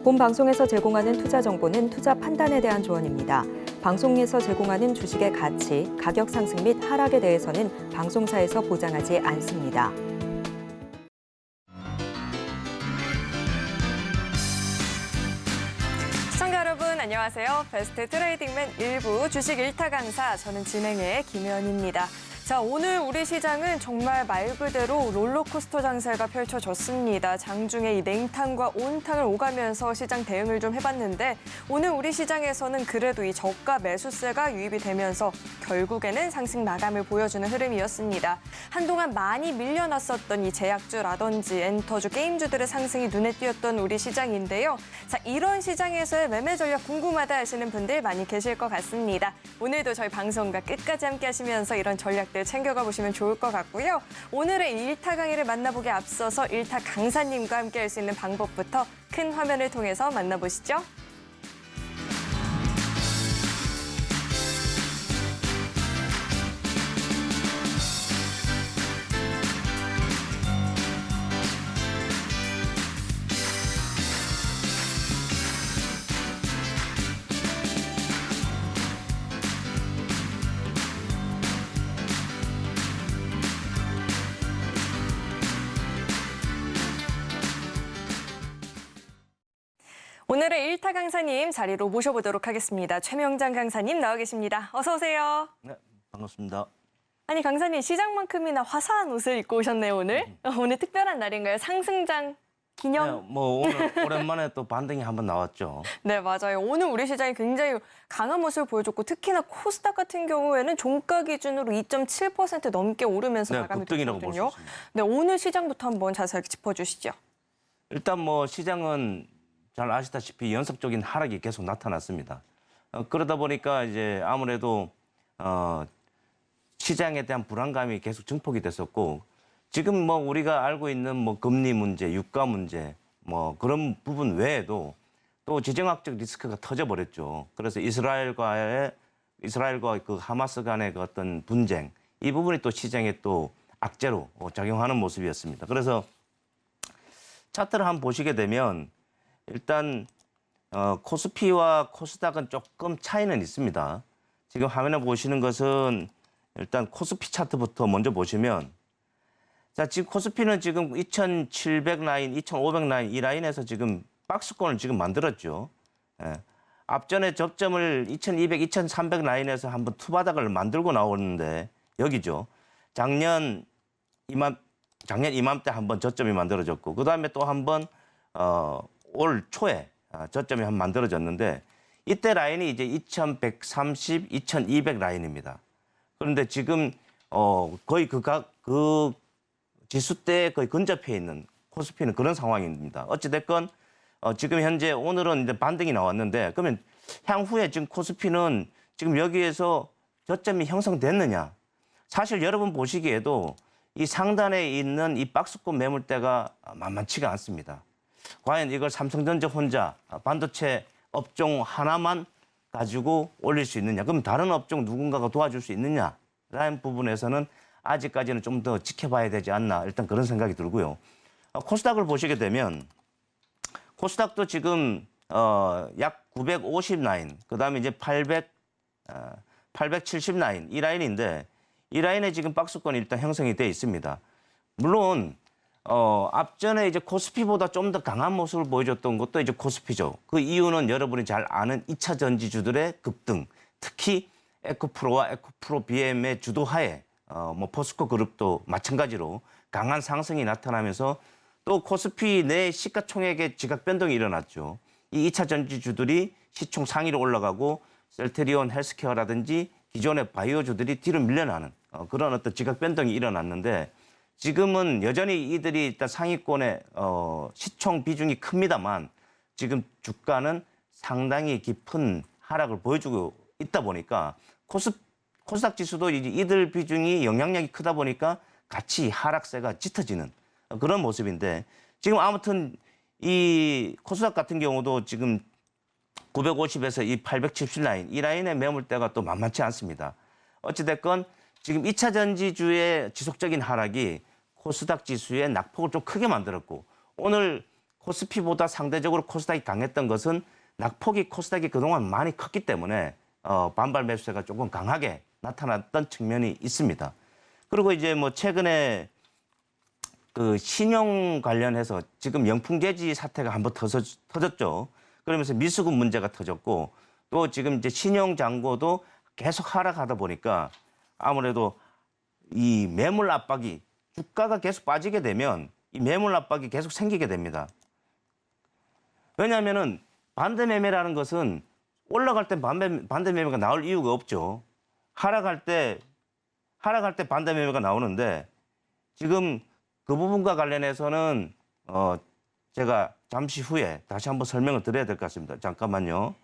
본 방송에서 제공하는 투자 정보는 투자 판단에 대한 조언입니다. 방송에서 제공하는 주식의 가치, 가격 상승 및 하락에 대해서는 방송사에서 보장하지 않습니다. 시청자 여러분 안녕하세요. 베스트 트레이딩맨 1부 주식 1타 강사, 저는 진행의 김혜연입니다. 자, 오늘 우리 시장은 정말 말 그대로 롤러코스터 장세가 펼쳐졌습니다. 장중에 이 냉탕과 온탕을 오가면서 시장 대응을 좀 해봤는데, 오늘 우리 시장에서는 그래도 이 저가 매수세가 유입이 되면서 결국에는 상승 마감을 보여주는 흐름이었습니다. 한동안 많이 밀려났었던 이 제약주라든지 엔터주, 게임주들의 상승이 눈에 띄었던 우리 시장인데요. 자, 이런 시장에서의 매매 전략 궁금하다 하시는 분들 많이 계실 것 같습니다. 오늘도 저희 방송과 끝까지 함께 하시면서 이런 전략들 챙겨가 보시면 좋을 것 같고요. 오늘의 1타 강의를 만나보기에 앞서서 1타 강사님과 함께 할 수 있는 방법부터 큰 화면을 통해서 만나보시죠. 오늘의 1타 강사님 자리로 모셔보도록 하겠습니다. 최명장 강사님 나와 계십니다. 어서 오세요. 네, 반갑습니다. 아니, 강사님 시장만큼이나 화사한 옷을 입고 오셨네요, 오늘. 오늘 특별한 날인가요? 상승장 기념? 네, 뭐 오늘 오랜만에 또 반등이 한번 나왔죠. 네, 맞아요. 오늘 우리 시장이 굉장히 강한 모습을 보여줬고, 특히나 코스닥 같은 경우에는 종가 기준으로 2.7% 넘게 오르면서 네, 마감이 급등이라고 볼 수 됐거든요. 있습니다. 네, 오늘 시장부터 한번 자세하게 짚어주시죠. 일단 뭐 시장은 잘 아시다시피 연속적인 하락이 계속 나타났습니다. 그러다 보니까 이제 아무래도 시장에 대한 불안감이 계속 증폭이 됐었고, 지금 뭐 우리가 알고 있는 뭐 금리 문제, 유가 문제, 뭐 그런 부분 외에도 또 지정학적 리스크가 터져버렸죠. 그래서 이스라엘과 그 하마스 간의 그 어떤 분쟁, 이 부분이 또 시장에 또 악재로 작용하는 모습이었습니다. 그래서 차트를 한번 보시게 되면 일단 코스피와 코스닥은 조금 차이는 있습니다. 지금 화면에 보시는 것은 일단 코스피 차트부터 먼저 보시면, 자, 지금 코스피는 지금 2,700 라인, 2,500 라인, 이 라인에서 지금 박스권을 지금 만들었죠. 예. 앞전에 접점을 2,200, 2,300 라인에서 한번 투바닥을 만들고 나오는데 여기죠. 작년 이맘때 한번 저점이 만들어졌고, 그 다음에 또 한번 올 초에 저점이 한번 만들어졌는데, 이때 라인이 이제 2,130, 2,200 라인입니다. 그런데 지금 거의 그 지수 때 거의 근접해 있는 코스피는 그런 상황입니다. 어찌됐건 지금 현재 오늘은 이제 반등이 나왔는데, 그러면 향후에 지금 코스피는 지금 여기에서 저점이 형성됐느냐? 사실 여러분 보시기에도 이 상단에 있는 이 박스권 매물대가 만만치가 않습니다. 과연 이걸 삼성전자 혼자 반도체 업종 하나만 가지고 올릴 수 있느냐? 그럼 다른 업종 누군가가 도와줄 수 있느냐라는 부분에서는 아직까지는 좀 더 지켜봐야 되지 않나, 일단 그런 생각이 들고요. 코스닥을 보시게 되면 코스닥도 지금 약 950 라인, 그다음에 이제 870 라인, 이 라인인데, 이 라인에 지금 박스권이 일단 형성이 돼 있습니다. 물론 앞전에 이제 코스피보다 좀 더 강한 모습을 보여줬던 것도 이제 코스피죠. 그 이유는 여러분이 잘 아는 2차 전지주들의 급등, 특히 에코프로와 에코프로 BM의 주도하에 뭐 포스코 그룹도 마찬가지로 강한 상승이 나타나면서 또 코스피 내 시가총액의 지각 변동이 일어났죠. 이 2차 전지주들이 시총 상위로 올라가고 셀트리온 헬스케어라든지 기존의 바이오주들이 뒤로 밀려나는 그런 어떤 지각 변동이 일어났는데, 지금은 여전히 이들이 일단 상위권의 시총 비중이 큽니다만, 지금 주가는 상당히 깊은 하락을 보여주고 있다 보니까 코스닥 지수도 이들 비중이 영향력이 크다 보니까 같이 하락세가 짙어지는 그런 모습인데, 지금 아무튼 이 코스닥 같은 경우도 지금 950에서 이 870 라인, 이 라인의 매물대가 또 만만치 않습니다. 어찌됐건 지금 2차 전지주의 지속적인 하락이 코스닥 지수의 낙폭을 좀 크게 만들었고, 오늘 코스피보다 상대적으로 코스닥이 강했던 것은 낙폭이 코스닥이 그동안 많이 컸기 때문에 반발 매수세가 조금 강하게 나타났던 측면이 있습니다. 그리고 이제 뭐 최근에 그 신용 관련해서 지금 영풍재지 사태가 한번 터졌죠. 그러면서 미수급 문제가 터졌고 또 지금 이제 신용 잔고도 계속 하락하다 보니까 아무래도 이 매물 압박이 주가가 계속 빠지게 되면 이 매물 압박이 계속 생기게 됩니다. 왜냐하면은 반대 매매라는 것은 올라갈 때 반대 매매가 나올 이유가 없죠. 하락할 때 반대 매매가 나오는데 지금 그 부분과 관련해서는 제가 잠시 후에 다시 한번 설명을 드려야 될 것 같습니다. 잠깐만요.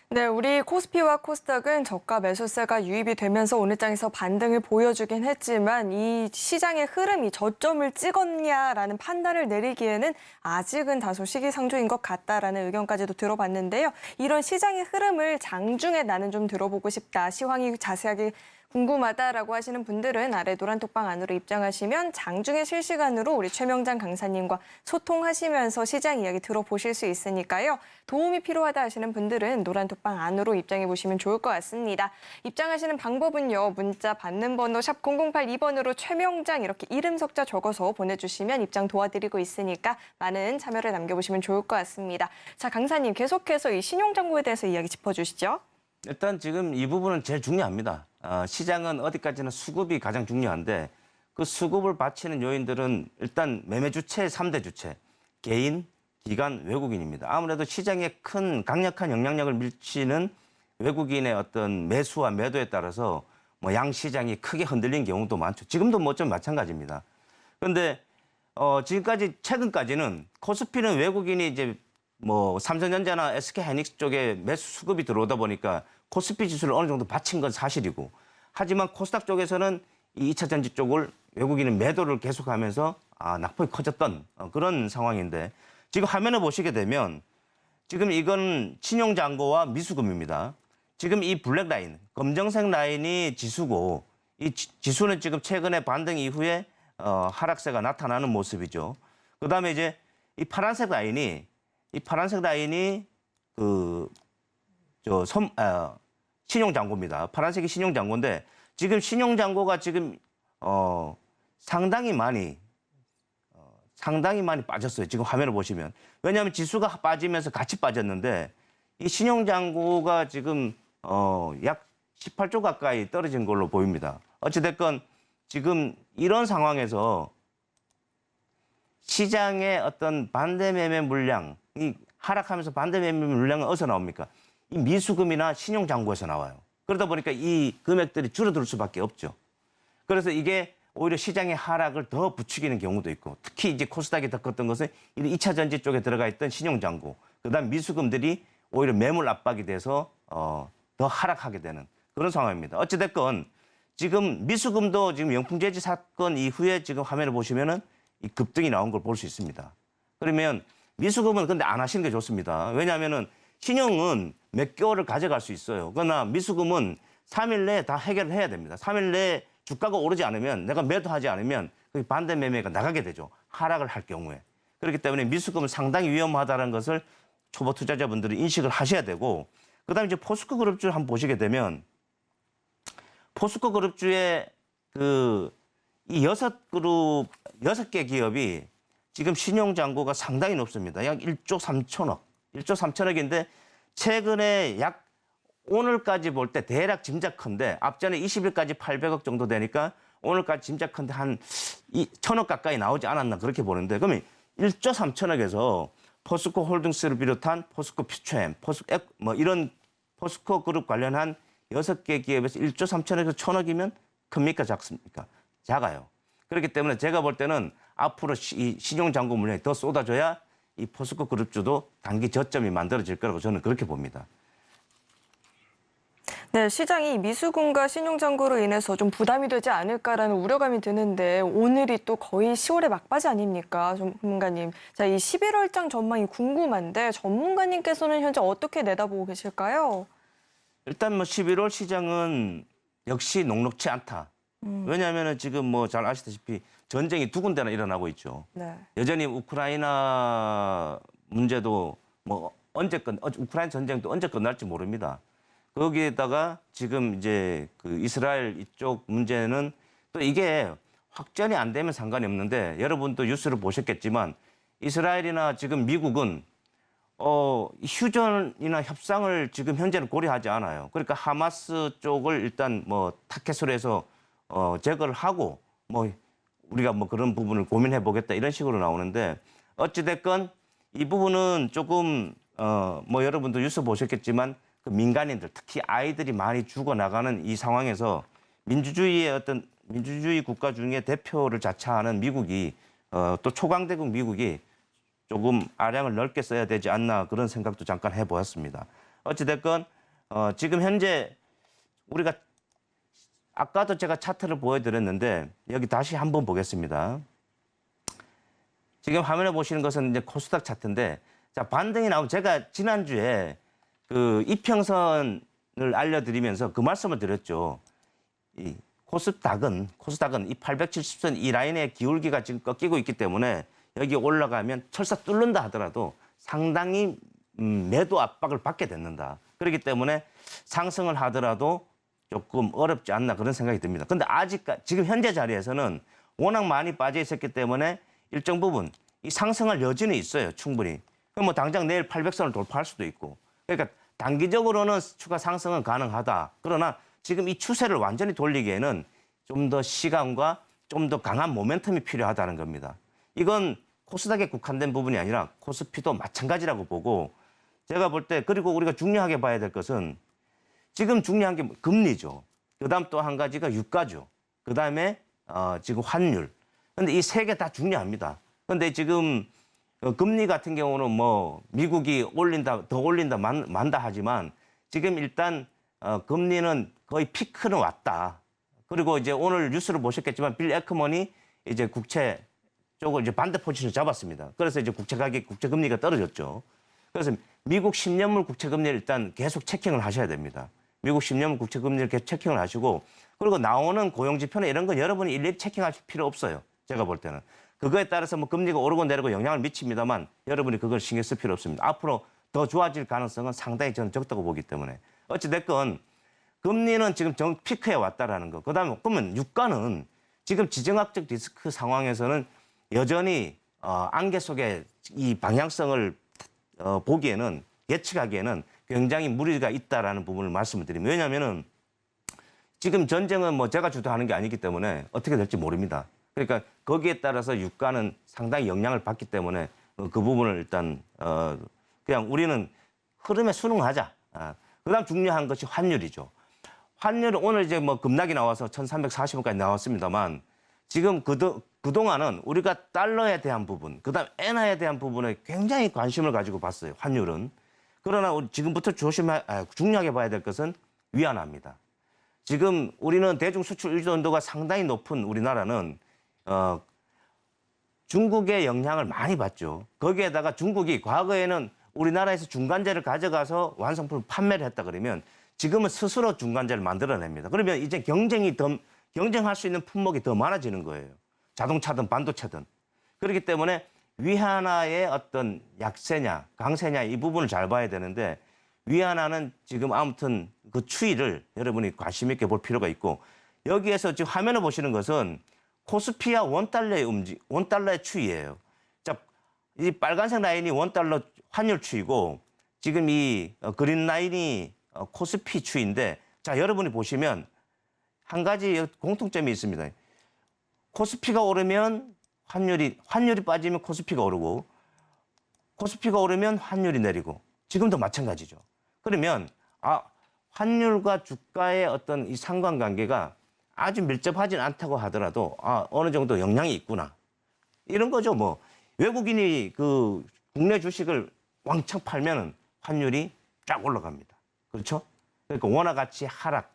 네, 우리 코스피와 코스닥은 저가 매수세가 유입이 되면서 오늘 장에서 반등을 보여주긴 했지만 이 시장의 흐름이 저점을 찍었냐라는 판단을 내리기에는 아직은 다소 시기상조인 것 같다라는 의견까지도 들어봤는데요. 이런 시장의 흐름을 장중에 나는 좀 들어보고 싶다, 시황이 자세하게 궁금하다라고 하시는 분들은 아래 노란 톡방 안으로 입장하시면 장중에 실시간으로 우리 최명장 강사님과 소통하시면서 시장 이야기 들어보실 수 있으니까요. 도움이 필요하다 하시는 분들은 노란 톡방 안으로 입장해 보시면 좋을 것 같습니다. 입장하시는 방법은요. 문자 받는 번호 샵 0082번으로 최명장 이렇게 이름 석자 적어서 보내주시면 입장 도와드리고 있으니까 많은 참여를 남겨보시면 좋을 것 같습니다. 자, 강사님 계속해서 이 신용정보에 대해서 이야기 짚어주시죠. 일단 지금 이 부분은 제일 중요합니다. 시장은 어디까지나 수급이 가장 중요한데 그 수급을 받치는 요인들은 일단 매매 주체 3대 주체, 개인, 기관, 외국인입니다. 아무래도 시장에 큰 강력한 영향력을 미치는 외국인의 어떤 매수와 매도에 따라서 뭐 양시장이 크게 흔들린 경우도 많죠. 지금도 뭐 좀 마찬가지입니다. 그런데 지금까지 최근까지는 코스피는 외국인이 이제 뭐 삼성전자나 SK하이닉스 쪽에 매수 수급이 들어오다 보니까 코스피 지수를 어느 정도 받친 건 사실이고 하지만 코스닥 쪽에서는 이 2차 전지 쪽을 외국인은 매도를 계속하면서 낙폭이 커졌던 그런 상황인데 지금 화면을 보시게 되면 지금 이건 신용잔고와 미수금입니다. 지금 이 블랙 라인, 검정색 라인이 지수고 이 지수는 지금 최근에 반등 이후에 하락세가 나타나는 모습이죠. 그다음에 이제 이 파란색 라인이 신용잔고입니다. 파란색이 신용잔고인데 지금 신용잔고가 지금 상당히 많이 빠졌어요. 지금 화면을 보시면. 왜냐하면 지수가 빠지면서 같이 빠졌는데 이 신용잔고가 지금 약 18조 가까이 떨어진 걸로 보입니다. 어찌됐건 지금 이런 상황에서 시장의 어떤 반대 매매 물량이 하락하면서 반대 매매 물량은 어디서 나옵니까? 이 미수금이나 신용잔고에서 나와요. 그러다 보니까 이 금액들이 줄어들 수밖에 없죠. 그래서 이게 오히려 시장의 하락을 더 부추기는 경우도 있고 특히 이제 코스닥이 더 컸던 것은 2차 전지 쪽에 들어가 있던 신용잔고 그다음 미수금들이 오히려 매물 압박이 돼서 더 하락하게 되는 그런 상황입니다. 어찌됐건 지금 미수금도 지금 영풍재지 사건 이후에 지금 화면을 보시면은 이 급등이 나온 걸 볼 수 있습니다. 그러면 미수금은 근데 안 하시는 게 좋습니다. 왜냐하면은 신용은 몇 개월을 가져갈 수 있어요. 그러나 미수금은 3일 내에 다 해결을 해야 됩니다. 3일 내에 주가가 오르지 않으면 내가 매도하지 않으면 그 반대 매매가 나가게 되죠. 하락을 할 경우에. 그렇기 때문에 미수금은 상당히 위험하다는 것을 초보 투자자분들이 인식을 하셔야 되고 그다음에 이제 포스코 그룹주 한번 보시게 되면 포스코 그룹주의 이 6개 기업이 지금 신용잔고가 상당히 높습니다. 약 1조 3천억. 1조 3천억인데 최근에 약 오늘까지 볼 때 대략 짐작컨대 앞전에 20일까지 800억 정도 되니까 오늘까지 짐작컨대 한 1,000억 가까이 나오지 않았나 그렇게 보는데 그러면 1조 3천억에서 포스코 홀딩스를 비롯한 포스코 퓨처엠, 이런 포스코 그룹 관련한 6개 기업에서 1조 3천억에서 1,000억이면 큽니까 작습니까? 작아요. 그렇기 때문에 제가 볼 때는 앞으로 이 신용잔고 물량이 더 쏟아져야 이 포스코 그룹주도 단기 저점이 만들어질 거라고 저는 그렇게 봅니다. 네, 시장이 미수금과 신용잔고로 인해서 좀 부담이 되지 않을까라는 우려감이 드는데 오늘이 또 거의 10월의 막바지 아닙니까, 전문가님. 자, 이 11월장 전망이 궁금한데 전문가님께서는 현재 어떻게 내다보고 계실까요? 일단 뭐 11월 시장은 역시 녹록치 않다. 왜냐하면 지금 뭐 잘 아시다시피 전쟁이 두 군데나 일어나고 있죠. 네. 여전히 우크라이나 문제도 뭐 우크라이나 전쟁도 언제 끝날지 모릅니다. 거기에다가 지금 이제 그 이스라엘 이쪽 문제는 또 이게 확전이 안 되면 상관이 없는데 여러분도 뉴스를 보셨겠지만 이스라엘이나 지금 미국은 휴전이나 협상을 지금 현재는 고려하지 않아요. 그러니까 하마스 쪽을 일단 뭐 타켓으로 해서 제거를 하고 뭐 우리가 뭐 그런 부분을 고민해 보겠다 이런 식으로 나오는데 어찌 됐건 이 부분은 조금 뭐 여러분도 뉴스 보셨겠지만 그 민간인들 특히 아이들이 많이 죽어 나가는 이 상황에서 민주주의 국가 중에 대표를 자처하는 미국이 또 초강대국 미국이 조금 아량을 넓게 써야 되지 않나 그런 생각도 잠깐 해보았습니다. 어찌됐건 지금 현재 우리가 아까도 제가 차트를 보여드렸는데 여기 다시 한번 보겠습니다. 지금 화면에 보시는 것은 이제 코스닥 차트인데 자 반등이 나오면 제가 지난주에 그 이평선을 알려드리면서 그 말씀을 드렸죠. 이 코스닥은 이 870선 이 라인의 기울기가 지금 꺾이고 있기 때문에 여기 올라가면 철사 뚫는다 하더라도 상당히 매도 압박을 받게 된다. 그렇기 때문에 상승을 하더라도 조금 어렵지 않나 그런 생각이 듭니다. 근데 아직까지 지금 현재 자리에서는 워낙 많이 빠져 있었기 때문에 일정 부분 이 상승할 여지는 있어요. 충분히. 그럼 뭐 당장 내일 800선을 돌파할 수도 있고. 그러니까 단기적으로는 추가 상승은 가능하다. 그러나 지금 이 추세를 완전히 돌리기에는 좀 더 시간과 좀 더 강한 모멘텀이 필요하다는 겁니다. 이건 코스닥에 국한된 부분이 아니라 코스피도 마찬가지라고 보고 제가 볼 때 그리고 우리가 중요하게 봐야 될 것은 지금 중요한 게 금리죠. 그다음 또 한 가지가 유가죠. 그다음에 지금 환율. 근데 이 세 개 다 중요합니다. 근데 지금 금리 같은 경우는 뭐 미국이 더 올린다 만다 하지만 지금 일단 금리는 거의 피크는 왔다. 그리고 이제 오늘 뉴스를 보셨겠지만 빌 에크먼이 이제 국채 쪽을 이제 반대 포지션을 잡았습니다. 그래서 이제 국채 금리가 떨어졌죠. 그래서 미국 10년물 국채 금리를 일단 계속 체킹을 하셔야 됩니다. 미국 10년물 국채 금리를 계속 체킹을 하시고 그리고 나오는 고용 지표나 이런 건 여러분이 일일이 체킹하실 필요 없어요. 제가 볼 때는. 그거에 따라서 뭐 금리가 오르고 내리고 영향을 미칩니다만 여러분이 그걸 신경 쓸 필요 없습니다. 앞으로 더 좋아질 가능성은 상당히 저는 적다고 보기 때문에. 어찌됐건 금리는 지금 피크에 왔다라는 거. 그다음에 그러면 유가는 지금 지정학적 리스크 상황에서는 여전히 안개 속에 이 방향성을 보기에는 예측하기에는 굉장히 무리가 있다라는 부분을 말씀을 드립니다. 왜냐하면은 지금 전쟁은 뭐 제가 주도하는 게 아니기 때문에 어떻게 될지 모릅니다. 그러니까 거기에 따라서 유가는 상당히 영향을 받기 때문에 그 부분을 일단 그냥 우리는 흐름에 순응하자. 그다음 중요한 것이 환율이죠. 환율은 오늘 이제 뭐 급락이 나와서 1,340원까지 나왔습니다만 지금 그동안은 우리가 달러에 대한 부분, 그다음 엔화에 대한 부분에 굉장히 관심을 가지고 봤어요. 환율은. 그러나 지금부터 중요하게 봐야 될 것은 위안화입니다. 지금 우리는 대중 수출 의존도가 상당히 높은 우리나라는 중국의 영향을 많이 받죠. 거기에다가 중국이 과거에는 우리나라에서 중간재를 가져가서 완성품을 판매를 했다 그러면 지금은 스스로 중간재를 만들어냅니다. 그러면 이제 경쟁할 수 있는 품목이 더 많아지는 거예요. 자동차든 반도체든. 그렇기 때문에 위안화의 어떤 약세냐, 강세냐 이 부분을 잘 봐야 되는데 위안화는 지금 아무튼 그 추이를 여러분이 관심 있게 볼 필요가 있고 여기에서 지금 화면을 보시는 것은 코스피와 원달러의 추이예요. 자, 이 빨간색 라인이 원달러 환율 추이고 지금 이 그린 라인이 코스피 추이인데 자, 여러분이 보시면 한 가지 공통점이 있습니다. 코스피가 오르면 환율이 빠지면 코스피가 오르고 코스피가 오르면 환율이 내리고 지금도 마찬가지죠. 그러면 환율과 주가의 어떤 이 상관관계가 아주 밀접하진 않다고 하더라도 어느 정도 영향이 있구나. 이런 거죠. 뭐 외국인이 그 국내 주식을 왕창 팔면은 환율이 쫙 올라갑니다. 그렇죠? 그러니까 원화 가치 하락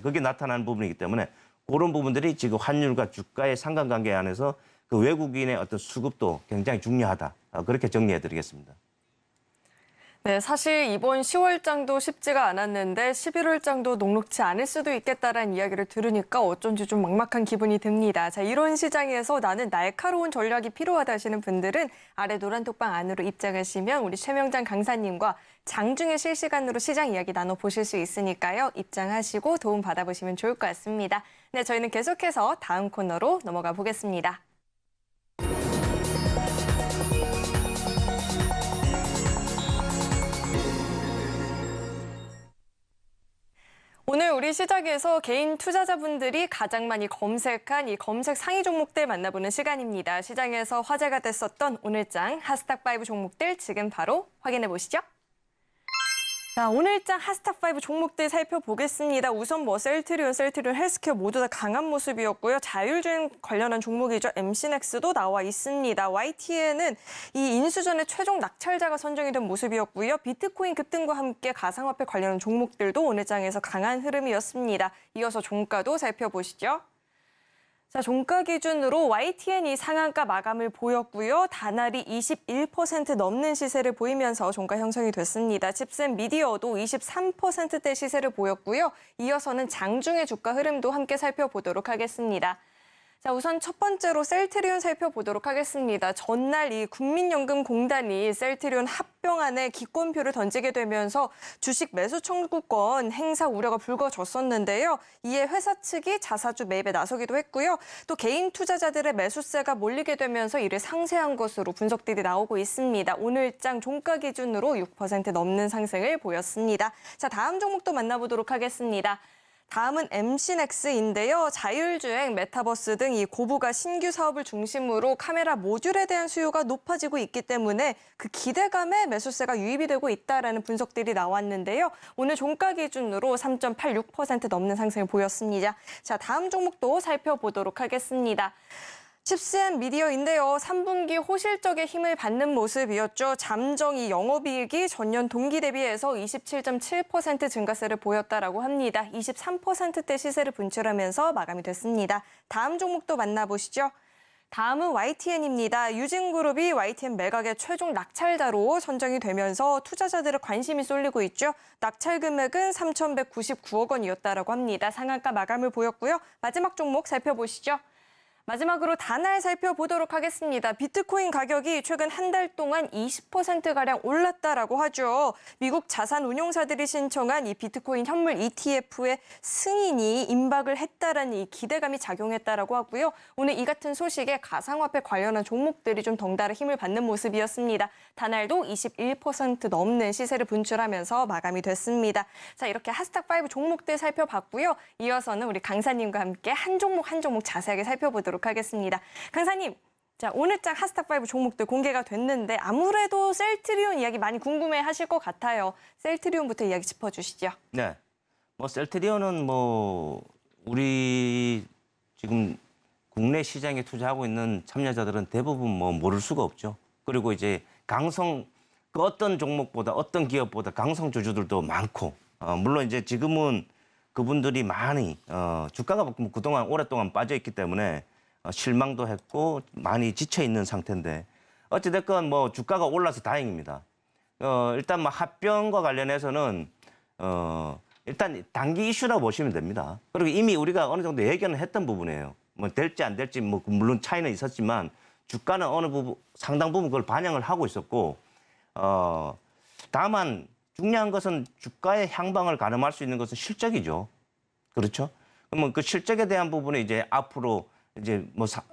그게 나타나는 부분이기 때문에 그런 부분들이 지금 환율과 주가의 상관관계 안에서 그 외국인의 어떤 수급도 굉장히 중요하다. 그렇게 정리해드리겠습니다. 네, 사실 이번 10월장도 쉽지가 않았는데 11월장도 녹록지 않을 수도 있겠다라는 이야기를 들으니까 어쩐지 좀 막막한 기분이 듭니다. 자, 이런 시장에서 나는 날카로운 전략이 필요하다 하시는 분들은 아래 노란 톡방 안으로 입장하시면 우리 최명장 강사님과 장중에 실시간으로 시장 이야기 나눠보실 수 있으니까요. 입장하시고 도움 받아보시면 좋을 것 같습니다. 네, 저희는 계속해서 다음 코너로 넘어가 보겠습니다. 오늘 우리 시장에서 개인 투자자분들이 가장 많이 검색한 이 검색 상위 종목들 만나보는 시간입니다. 시장에서 화제가 됐었던 오늘장 핫스탁5 종목들 지금 바로 확인해 보시죠. 자, 오늘장 핫스탁5 종목들 살펴보겠습니다. 우선 셀트리온, 헬스케어 모두 다 강한 모습이었고요. 자율주행 관련한 종목이죠. MC넥스도 나와 있습니다. YTN은 이 인수전의 최종 낙찰자가 선정이 된 모습이었고요. 비트코인 급등과 함께 가상화폐 관련한 종목들도 오늘 장에서 강한 흐름이었습니다. 이어서 종가도 살펴보시죠. 자, 종가 기준으로 YTN이 상한가 마감을 보였고요. 다날이 21% 넘는 시세를 보이면서 종가 형성이 됐습니다. 칩센 미디어도 23%대 시세를 보였고요. 이어서는 장중의 주가 흐름도 함께 살펴보도록 하겠습니다. 자, 우선 첫 번째로 셀트리온 살펴보도록 하겠습니다. 전날 이 국민연금공단이 셀트리온 합병안에 기권표를 던지게 되면서 주식 매수 청구권 행사 우려가 불거졌었는데요. 이에 회사 측이 자사주 매입에 나서기도 했고요. 또 개인 투자자들의 매수세가 몰리게 되면서 이를 상쇄한 것으로 분석들이 나오고 있습니다. 오늘장 종가 기준으로 6% 넘는 상승을 보였습니다. 자, 다음 종목도 만나보도록 하겠습니다. 다음은 MC넥스인데요. 자율주행, 메타버스 등 이 고부가 신규 사업을 중심으로 카메라 모듈에 대한 수요가 높아지고 있기 때문에 그 기대감에 매수세가 유입이 되고 있다라는 분석들이 나왔는데요. 오늘 종가 기준으로 3.86% 넘는 상승을 보였습니다. 자, 다음 종목도 살펴보도록 하겠습니다. 칩센 미디어인데요. 3분기 호실적의 힘을 받는 모습이었죠. 잠정이 영업이익이 전년 동기 대비해서 27.7% 증가세를 보였다라고 합니다. 23%대 시세를 분출하면서 마감이 됐습니다. 다음 종목도 만나보시죠. 다음은 YTN입니다. 유진그룹이 YTN 매각의 최종 낙찰자로 선정이 되면서 투자자들의 관심이 쏠리고 있죠. 낙찰 금액은 3,199억 원이었다라고 합니다. 상한가 마감을 보였고요. 마지막 종목 살펴보시죠. 마지막으로 다날 살펴보도록 하겠습니다. 비트코인 가격이 최근 한 달 동안 20%가량 올랐다라고 하죠. 미국 자산운용사들이 신청한 이 비트코인 현물 ETF의 승인이 임박을 했다라는 이 기대감이 작용했다라고 하고요. 오늘 이 같은 소식에 가상화폐 관련한 종목들이 좀 덩달아 힘을 받는 모습이었습니다. 다날도 21% 넘는 시세를 분출하면서 마감이 됐습니다. 자, 이렇게 핫스탁5 종목들 살펴봤고요. 이어서는 우리 강사님과 함께 한 종목 자세하게 살펴보도록 하겠습니다. 강사님, 자, 오늘장 핫스탁5 종목들 공개가 됐는데 아무래도 셀트리온 이야기 많이 궁금해하실 것 같아요. 셀트리온부터 이야기 짚어주시죠. 네, 셀트리온은 우리 지금 국내 시장에 투자하고 있는 참여자들은 대부분 모를 수가 없죠. 그리고 이제 그 어떤 종목보다 어떤 기업보다 강성 주주들도 많고, 물론 이제 지금은 그분들이 많이 주가가 그동안 오랫동안 빠져 있기 때문에 실망도 했고 많이 지쳐 있는 상태인데 어찌됐건 주가가 올라서 다행입니다. 일단 합병과 관련해서는 일단 단기 이슈라고 보시면 됩니다. 그리고 이미 우리가 어느 정도 예견을 했던 부분이에요. 될지 안 될지 물론 차이는 있었지만 주가는 상당 부분 그걸 반영을 하고 있었고, 다만 중요한 것은 주가의 향방을 가늠할 수 있는 것은 실적이죠. 그렇죠? 그러면 그 실적에 대한 부분에 이제 앞으로 이제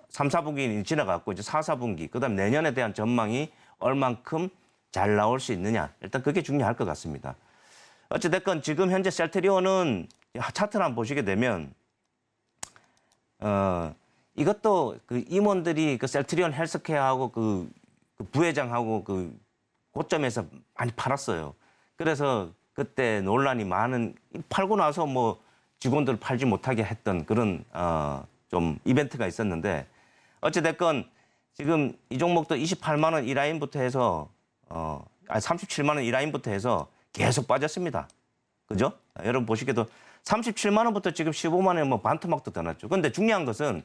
3, 4분기는 지나갔고 이제 4, 4분기, 그다음 내년에 대한 전망이 얼만큼 잘 나올 수 있느냐. 일단 그게 중요할 것 같습니다. 어찌됐건 지금 현재 셀트리온은 차트를 한번 보시게 되면 이것도 그 임원들이 그 셀트리온 헬스케어하고 그 부회장하고 그 고점에서 많이 팔았어요. 그래서 그때 논란이 팔고 나서 직원들 팔지 못하게 했던 그런 좀 이벤트가 있었는데 어찌됐건 지금 이 종목도 28만 원 이 라인부터 해서 37만 원 이 라인부터 해서 계속 빠졌습니다. 그죠? 여러분 보시기에도 37만 원부터 지금 15만 원에 반토막도 더 났죠. 근데 중요한 것은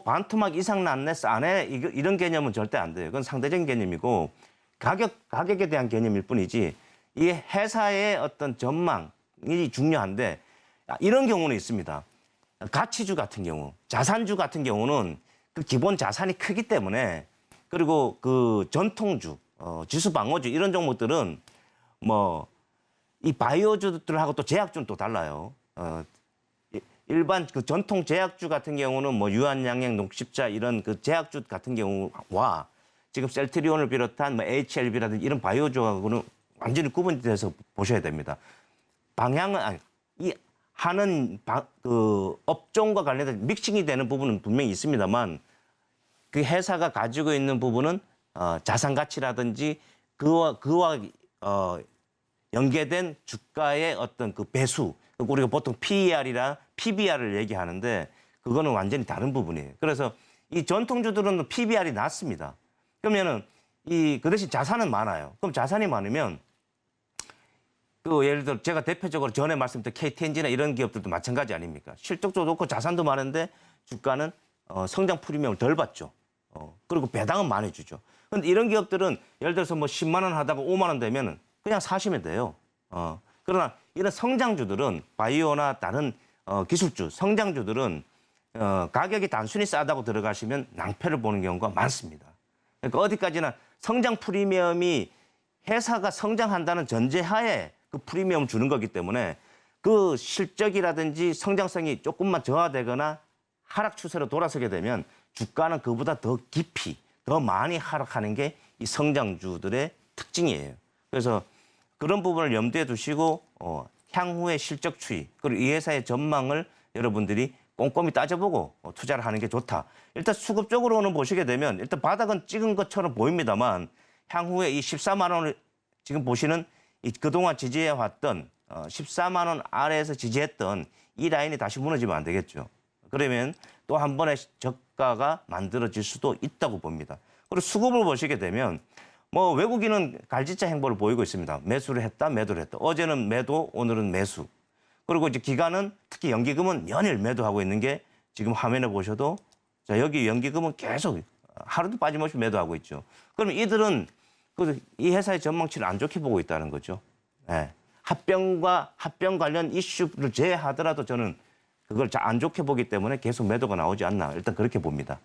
반토막 이상 났네, 싸네 이런 개념은 절대 안 돼요. 그건 상대적인 개념이고 가격에 대한 개념일 뿐이지 이 회사의 어떤 전망이 중요한데 이런 경우는 있습니다. 가치주 같은 경우, 자산주 같은 경우는 그 기본 자산이 크기 때문에 그리고 그 전통주, 지수방어주 이런 종목들은 뭐 이 바이오주들하고 또 제약주는 또 달라요. 일반 그 전통 제약주 같은 경우는 뭐 유한양행, 녹십자 이런 그 제약주 같은 경우와 지금 셀트리온을 비롯한 뭐 HLB라든지 이런 바이오주하고는 완전히 구분돼서 보셔야 됩니다. 방향은 아니, 이 하는 그 업종과 관련된 믹싱이 되는 부분은 분명히 있습니다만 그 회사가 가지고 있는 부분은 자산 가치라든지 그와 연계된 주가의 어떤 그 배수, 우리가 보통 PER이랑 PBR을 얘기하는데 그거는 완전히 다른 부분이에요. 그래서 이 전통주들은 PBR이 낮습니다. 그러면은 그 대신 자산은 많아요. 그럼 자산이 많으면 그 예를 들어 제가 대표적으로 전에 말씀드린 KTNG나 이런 기업들도 마찬가지 아닙니까? 실적도 좋고 자산도 많은데 주가는 성장 프리미엄을 덜 받죠. 그리고 배당은 많이 주죠. 근데 이런 기업들은 예를 들어서 뭐 10만 원 하다가 5만 원 되면은 그냥 사시면 돼요. 그러나 이런 성장주들은 바이오나 다른 기술주, 성장주들은 가격이 단순히 싸다고 들어가시면 낭패를 보는 경우가 많습니다. 그러니까 어디까지나 성장 프리미엄이 회사가 성장한다는 전제하에 그 프리미엄을 주는 거기 때문에 그 실적이라든지 성장성이 조금만 저하되거나 하락 추세로 돌아서게 되면 주가는 그보다 더 깊이, 더 많이 하락하는 게 이 성장주들의 특징이에요. 그래서 그런 부분을 염두에 두시고 향후의 실적 추이 그리고 이 회사의 전망을 여러분들이 꼼꼼히 따져보고 투자를 하는 게 좋다. 일단 수급적으로는 보시게 되면 일단 바닥은 찍은 것처럼 보입니다만 향후에 이 14만 원을 지금 보시는 이 그동안 지지해왔던 14만 원 아래에서 지지했던 이 라인이 다시 무너지면 안 되겠죠. 그러면 또 한 번의 저가가 만들어질 수도 있다고 봅니다. 그리고 수급을 보시게 되면 뭐 외국인은 갈지자 행보를 보이고 있습니다. 매수를 했다, 매도를 했다. 어제는 매도, 오늘은 매수. 그리고 이제 기관은 특히 연기금은 연일 매도하고 있는 게 지금 화면에 보셔도 자 여기 연기금은 계속 하루도 빠짐없이 매도하고 있죠. 그럼 이들은 이 회사의 전망치를 안 좋게 보고 있다는 거죠. 네. 합병 관련 이슈를 제외하더라도 저는 그걸 안 좋게 보기 때문에 계속 매도가 나오지 않나 일단 그렇게 봅니다.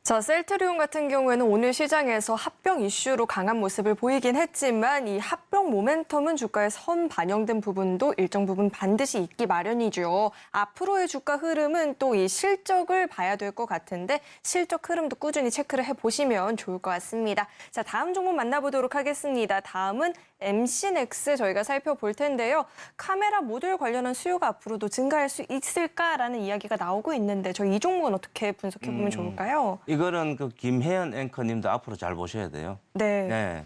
자, 셀트리온 같은 경우에는 오늘 시장에서 합병 이슈로 강한 모습을 보이긴 했지만 이 합병 모멘텀은 주가에 선 반영된 부분도 일정 부분 반드시 있기 마련이죠. 앞으로의 주가 흐름은 또 이 실적을 봐야 될 것 같은데 실적 흐름도 꾸준히 체크를 해보시면 좋을 것 같습니다. 자, 다음 종목 만나보도록 하겠습니다. 다음은 MC넥스 저희가 살펴볼 텐데요. 카메라 모듈 관련한 수요가 앞으로도 증가할 수 있을까라는 이야기가 나오고 있는데 저희 이 종목은 어떻게 분석해보면 좋을까요? 이거는 그 김혜연 앵커님도 앞으로 잘 보셔야 돼요. 네. 네.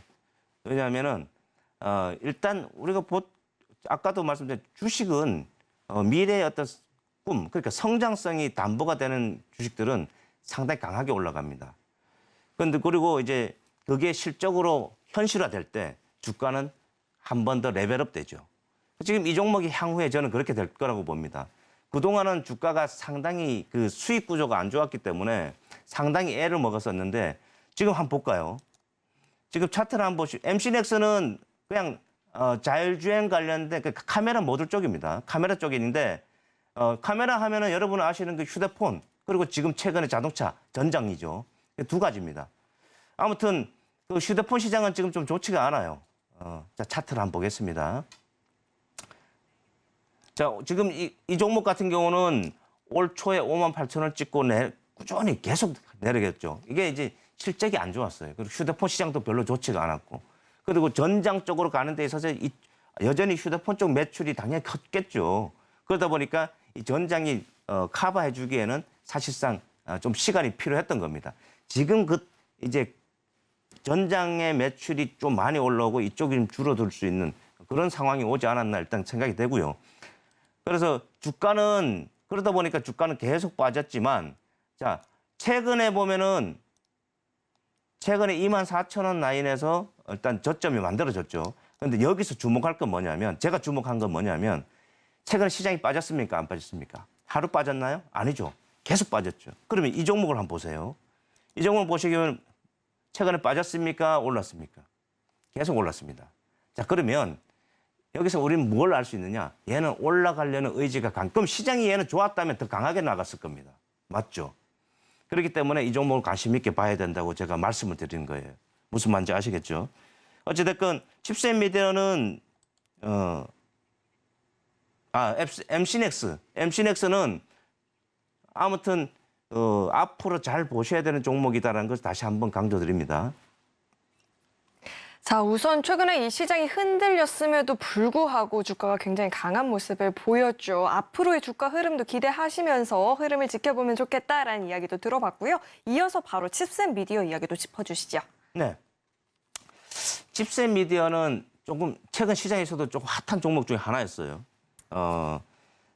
왜냐하면은 일단 우리가 아까도 말씀드린 주식은 미래의 어떤 꿈, 그러니까 성장성이 담보가 되는 주식들은 상당히 강하게 올라갑니다. 그런데 그리고 이제 그게 실적으로 현실화될 때 주가는 한 번 더 레벨업 되죠. 지금 이 종목이 향후에 저는 그렇게 될 거라고 봅니다. 그동안은 주가가 상당히 그 수익 구조가 안 좋았기 때문에 상당히 애를 먹었었는데 지금 한번 볼까요? 지금 차트를 한번 보시죠. MC넥스는 그냥 자율주행 관련된 그 카메라 모듈 쪽입니다. 카메라 쪽인데 카메라 하면은 여러분 아시는 그 휴대폰 그리고 지금 최근에 자동차 전장이죠. 두 가지입니다. 아무튼 그 휴대폰 시장은 지금 좀 좋지가 않아요. 자 차트를 한번 보겠습니다. 자, 지금 이 종목 같은 경우는 올 초에 58,000원 찍고 꾸준히 계속 내려갔죠. 이게 이제 실적이 안 좋았어요. 그리고 휴대폰 시장도 별로 좋지가 않았고. 그리고 전장 쪽으로 가는 데 있어서 여전히 휴대폰 쪽 매출이 당연히 컸겠죠. 그러다 보니까 이 전장이 커버해 주기에는 사실상 좀 시간이 필요했던 겁니다. 지금 이제 전장의 매출이 좀 많이 올라오고 이쪽이 좀 줄어들 수 있는 그런 상황이 오지 않았나 일단 생각이 되고요. 그래서 주가는 그러다 보니까 주가는 계속 빠졌지만 자 최근에 보면은 최근에 24,000원 라인에서 일단 저점이 만들어졌죠. 그런데 여기서 주목할 건 뭐냐면 제가 주목한 건 뭐냐면 최근에 시장이 빠졌습니까? 안 빠졌습니까? 하루 빠졌나요? 아니죠. 계속 빠졌죠. 그러면 이 종목을 한번 보세요. 이 종목을 보시면 최근에 빠졌습니까? 올랐습니까? 계속 올랐습니다. 자, 그러면 여기서 우리는 뭘 알 수 있느냐? 얘는 올라가려는 의지가 그럼 시장이 얘는 좋았다면 더 강하게 나갔을 겁니다. 맞죠? 그렇기 때문에 이 종목을 관심 있게 봐야 된다고 제가 말씀을 드리는 거예요. 무슨 말인지 아시겠죠? 어찌됐건 칩셋 미디어는 MC넥스는 아무튼 앞으로 잘 보셔야 되는 종목이다라는 것을 다시 한번 강조드립니다. 자, 우선 최근에 이 시장이 흔들렸음에도 불구하고 주가가 굉장히 강한 모습을 보였죠. 앞으로의 주가 흐름도 기대하시면서 흐름을 지켜보면 좋겠다라는 이야기도 들어봤고요. 이어서 바로 칩셋 미디어 이야기도 짚어주시죠. 네. 칩셋 미디어는 조금 최근 시장에서도 조금 핫한 종목 중에 하나였어요.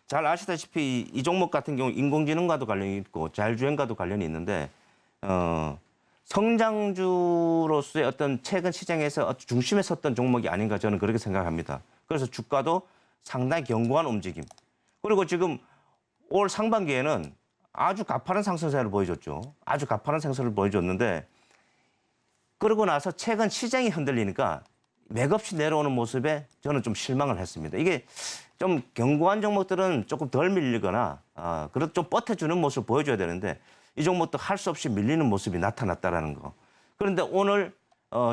잘 아시다시피 이 종목 같은 경우 인공지능과도 관련이 있고 자율주행과도 관련이 있는데 성장주로서의 어떤 최근 시장에서 중심에 섰던 종목이 아닌가 저는 그렇게 생각합니다. 그래서 주가도 상당히 견고한 움직임. 그리고 지금 올 상반기에는 아주 가파른 상승세를 보여줬죠. 아주 가파른 상승을 보여줬는데 그러고 나서 최근 시장이 흔들리니까 맥없이 내려오는 모습에 저는 좀 실망을 했습니다. 이게 좀 견고한 종목들은 조금 덜 밀리거나 그래도 좀 버텨주는 모습을 보여줘야 되는데 이 종목도 할 수 없이 밀리는 모습이 나타났다라는 거. 그런데 오늘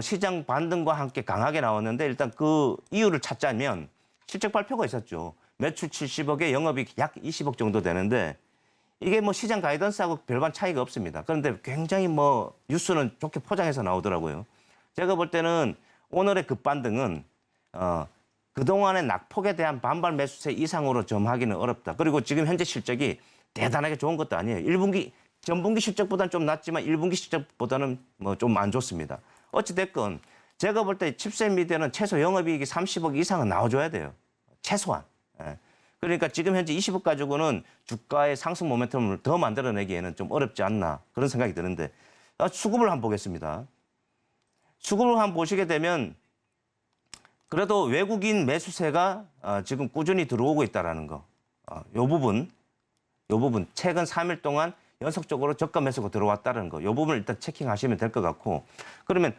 시장 반등과 함께 강하게 나왔는데 일단 그 이유를 찾자면 실적 발표가 있었죠. 매출 70억에 영업이익 약 20억 정도 되는데 이게 뭐 시장 가이던스하고 별반 차이가 없습니다. 그런데 굉장히 뭐 뉴스는 좋게 포장해서 나오더라고요. 제가 볼 때는 오늘의 급반등은 그동안의 낙폭에 대한 반발 매수세 이상으로 점하기는 어렵다. 그리고 지금 현재 실적이 대단하게 좋은 것도 아니에요. 1분기 전분기 실적보다는 좀 낮지만 1분기 실적보다는 뭐 좀 안 좋습니다. 어찌됐건 제가 볼 때 칩셋 미디어는 최소 영업이익이 30억 이상은 나와줘야 돼요. 최소한. 예. 그러니까 지금 현재 20억 가지고는 주가의 상승 모멘텀을 더 만들어내기에는 좀 어렵지 않나 그런 생각이 드는데 수급을 한번 보겠습니다. 수급을 한번 보시게 되면 그래도 외국인 매수세가 지금 꾸준히 들어오고 있다는 거. 요 부분 최근 3일 동안 연속적으로 저가 매수가 들어왔다는 거. 이 부분을 일단 체킹하시면 될 것 같고 그러면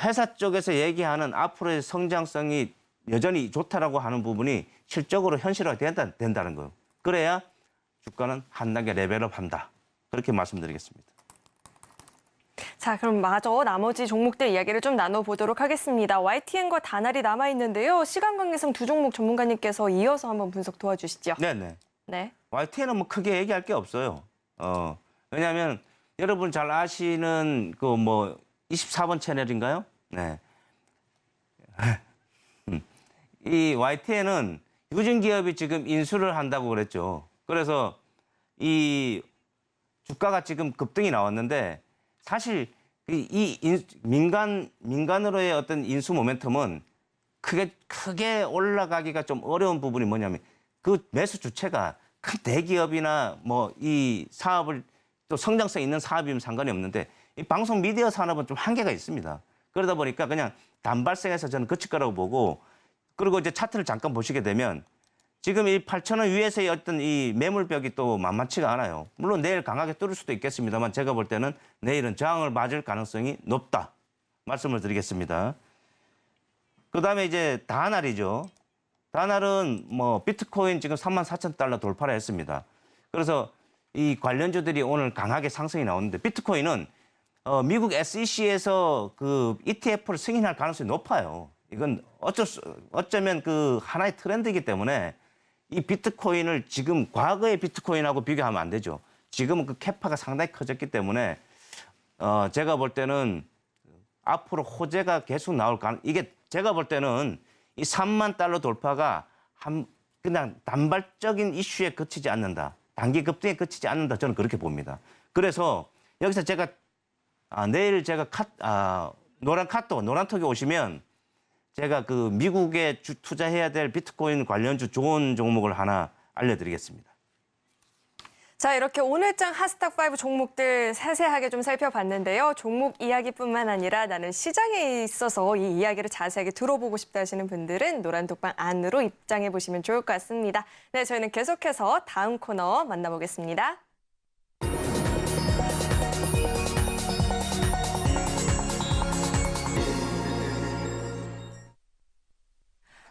회사 쪽에서 얘기하는 앞으로의 성장성이 여전히 좋다라고 하는 부분이 실적으로 현실화가 된다는 거예요. 그래야 주가는 한 단계 레벨업한다. 그렇게 말씀드리겠습니다. 자, 그럼 마저 나머지 종목들 이야기를 좀 나눠보도록 하겠습니다. YTN과 다날이 남아있는데요. 시간 관계상 두 종목 전문가님께서 이어서 한번 분석 도와주시죠. 네네. 네. YTN은 뭐 크게 얘기할 게 없어요. 왜냐하면 여러분 잘 아시는 그 뭐 24번 채널인가요? 네. 이 YTN은 유진기업이 지금 인수를 한다고 그랬죠. 그래서 이 주가가 지금 급등이 나왔는데 사실 민간으로의 어떤 인수 모멘텀은 크게 올라가기가 좀 어려운 부분이 뭐냐면 그 매수 주체가 큰 대기업이나 뭐 이 사업을 또 성장성 있는 사업이면 상관이 없는데 이 방송 미디어 산업은 좀 한계가 있습니다. 그러다 보니까 그냥 단발성에서 저는 그칠 거라고 보고 그리고 이제 차트를 잠깐 보시게 되면 지금 이 8,000원 위에서의 어떤 이 매물벽이 또 만만치가 않아요. 물론 내일 강하게 뚫을 수도 있겠습니다만 제가 볼 때는 내일은 저항을 맞을 가능성이 높다. 말씀을 드리겠습니다. 그다음에 이제 다날이죠. 다날은 뭐 비트코인 지금 34,000달러 돌파를 했습니다. 그래서 이 관련주들이 오늘 강하게 상승이 나오는데 비트코인은 미국 SEC에서 그 ETF를 승인할 가능성이 높아요. 이건 어쩌면 그 하나의 트렌드이기 때문에 이 비트코인을 지금 과거의 비트코인하고 비교하면 안 되죠. 지금은 그 캐파가 상당히 커졌기 때문에 제가 볼 때는 앞으로 호재가 계속 나올 이게 제가 볼 때는 이 3만 달러 돌파가 그냥 단발적인 이슈에 그치지 않는다. 단기 급등에 그치지 않는다. 저는 그렇게 봅니다. 그래서 여기서 제가 내일 제가 노란톡에 오시면 제가 그 미국에 투자해야 될 비트코인 관련주 좋은 종목을 하나 알려드리겠습니다. 자, 이렇게 오늘장 핫스탁5 종목들 세세하게 좀 살펴봤는데요. 종목 이야기뿐만 아니라 나는 시장에 있어서 이 이야기를 자세하게 들어보고 싶다 하시는 분들은 노란톡방 안으로 입장해 보시면 좋을 것 같습니다. 네, 저희는 계속해서 다음 코너 만나보겠습니다.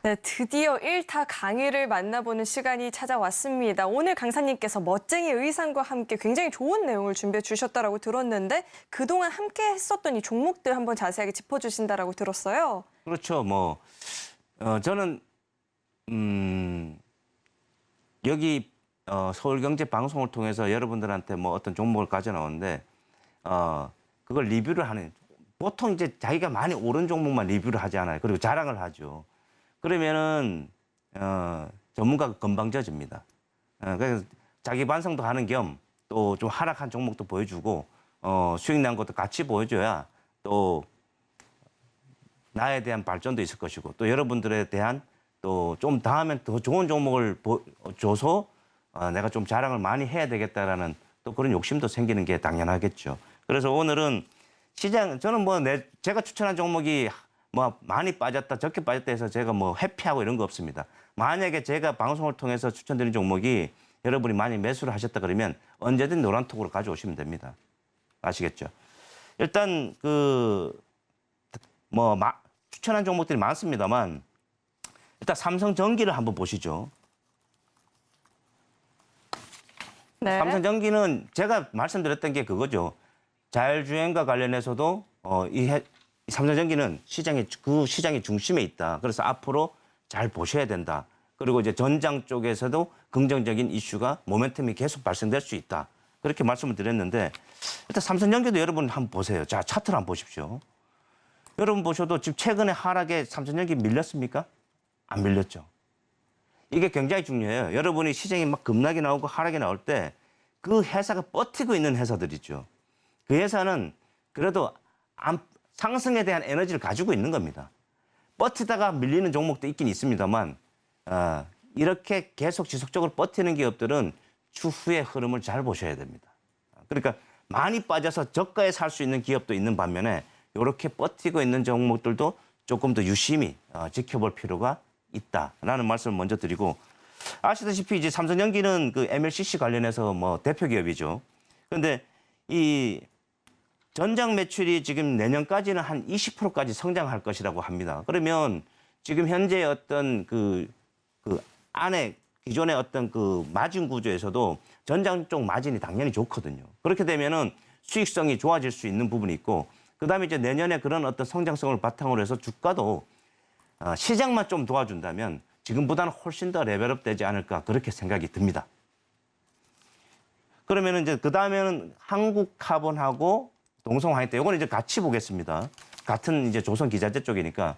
네, 드디어 1타 강의를 만나보는 시간이 찾아왔습니다. 오늘 강사님께서 멋쟁이 의상과 함께 굉장히 좋은 내용을 준비해 주셨다라고 들었는데 그동안 함께 했었던 이 종목들 한번 자세하게 짚어주신다라고 들었어요. 그렇죠. 저는 여기 서울경제방송을 통해서 여러분들한테 뭐 어떤 종목을 가져 나오는데 그걸 리뷰를 하는, 보통 이제 자기가 많이 오른 종목만 리뷰를 하지 않아요. 그리고 자랑을 하죠. 그러면은 전문가가 건방져집니다. 그래서 자기 반성도 하는 겸 또 좀 하락한 종목도 보여주고 수익 난 것도 같이 보여줘야 또 나에 대한 발전도 있을 것이고 또 여러분들에 대한 또 좀 다음엔 더 좋은 종목을 줘서 내가 좀 자랑을 많이 해야 되겠다라는 또 그런 욕심도 생기는 게 당연하겠죠. 그래서 오늘은 시장, 저는 제가 추천한 종목이 많이 빠졌다, 적게 빠졌다 해서 제가 회피하고 이런 거 없습니다. 만약에 제가 방송을 통해서 추천드린 종목이 여러분이 많이 매수를 하셨다 그러면 언제든 노란톡으로 가져오시면 됩니다. 아시겠죠? 일단 추천한 종목들이 많습니다만 일단 삼성전기를 한번 보시죠. 네. 삼성전기는 제가 말씀드렸던 게 그거죠. 자율주행과 관련해서도 삼성전기는 시장의 중심에 있다. 그래서 앞으로 잘 보셔야 된다. 그리고 이제 전장 쪽에서도 긍정적인 이슈가 모멘텀이 계속 발생될 수 있다. 그렇게 말씀을 드렸는데 일단 삼성전기도 여러분 한번 보세요. 자, 차트를 한번 보십시오. 여러분 보셔도 지금 최근에 하락에 삼성전기 밀렸습니까? 안 밀렸죠. 이게 굉장히 중요해요. 여러분이 시장이 막 급락이 나오고 하락이 나올 때 그 회사가 버티고 있는 회사들이죠. 그 회사는 그래도 상승에 대한 에너지를 가지고 있는 겁니다. 버티다가 밀리는 종목도 있긴 있습니다만 이렇게 계속 지속적으로 버티는 기업들은 추후의 흐름을 잘 보셔야 됩니다. 그러니까 많이 빠져서 저가에 살 수 있는 기업도 있는 반면에 이렇게 버티고 있는 종목들도 조금 더 유심히 지켜볼 필요가 있다라는 말씀을 먼저 드리고, 아시다시피 이제 삼성전기는 그 MLCC 관련해서 대표 기업이죠. 그런데 이 전장 매출이 지금 내년까지는 한 20%까지 성장할 것이라고 합니다. 그러면 지금 현재 어떤 그 안에 기존의 어떤 그 마진 구조에서도 전장 쪽 마진이 당연히 좋거든요. 그렇게 되면은 수익성이 좋아질 수 있는 부분이 있고, 그다음에 이제 내년에 그런 어떤 성장성을 바탕으로 해서 주가도 시장만 좀 도와준다면 지금보다는 훨씬 더 레벨업 되지 않을까, 그렇게 생각이 듭니다. 그러면은 이제 그다음에는 한국카본하고 동성화이트, 이거는 이제 같이 보겠습니다. 같은 이제 조선기자재 쪽이니까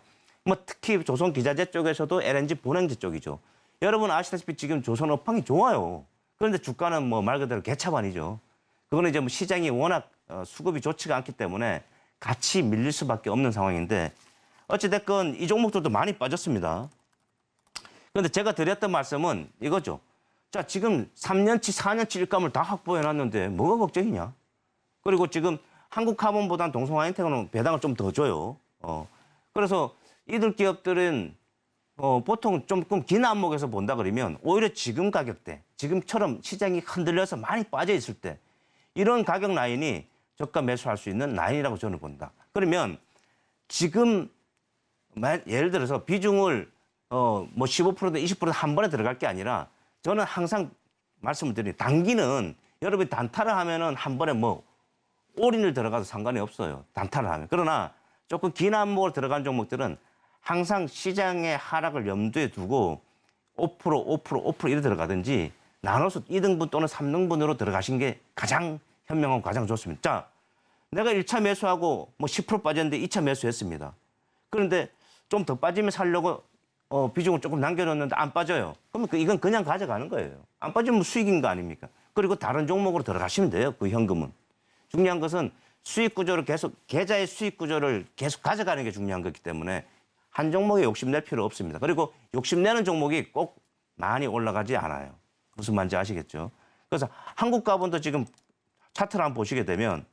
특히 조선기자재 쪽에서도 LNG 본행지 쪽이죠. 여러분 아시다시피 지금 조선업황이 좋아요. 그런데 주가는 말 그대로 개차반이죠. 그거는 이제 시장이 워낙 수급이 좋지가 않기 때문에 같이 밀릴 수밖에 없는 상황인데, 어찌됐건 이 종목들도 많이 빠졌습니다. 그런데 제가 드렸던 말씀은 이거죠. 자, 지금 3년치, 4년치 일감을 다 확보해놨는데 뭐가 걱정이냐? 그리고 지금 한국카본보다는 동성화인텍은 배당을 좀 더 줘요. 그래서 이들 기업들은 보통 조금 긴 안목에서 본다 그러면 오히려 지금 가격대, 지금처럼 시장이 흔들려서 많이 빠져 있을 때 이런 가격 라인이 저가 매수할 수 있는 라인이라고 저는 본다. 그러면 지금 예를 들어서 비중을 15%든 20%든 한 번에 들어갈 게 아니라, 저는 항상 말씀을 드리니 단기는 여러분이 단타를 하면은 한 번에 올인을 들어가도 상관이 없어요. 단타를 하면. 그러나 조금 긴 안목으로 들어간 종목들은 항상 시장의 하락을 염두에 두고 5% 이렇게 들어가든지 나눠서 2등분 또는 3등분으로 들어가신 게 가장 현명하고 가장 좋습니다. 자, 내가 1차 매수하고 10% 빠졌는데 2차 매수했습니다. 그런데 좀 더 빠지면 살려고 비중을 조금 남겨놓는데 안 빠져요. 그러면 이건 그냥 가져가는 거예요. 안 빠지면 수익인 거 아닙니까? 그리고 다른 종목으로 들어가시면 돼요. 그 현금은. 중요한 것은 수익 구조를 계좌의 수익 구조를 계속 가져가는 게 중요한 거기 때문에 한 종목에 욕심낼 필요 없습니다. 그리고 욕심내는 종목이 꼭 많이 올라가지 않아요. 무슨 말인지 아시겠죠? 그래서 한국카본도 지금 차트를 한번 보시게 되면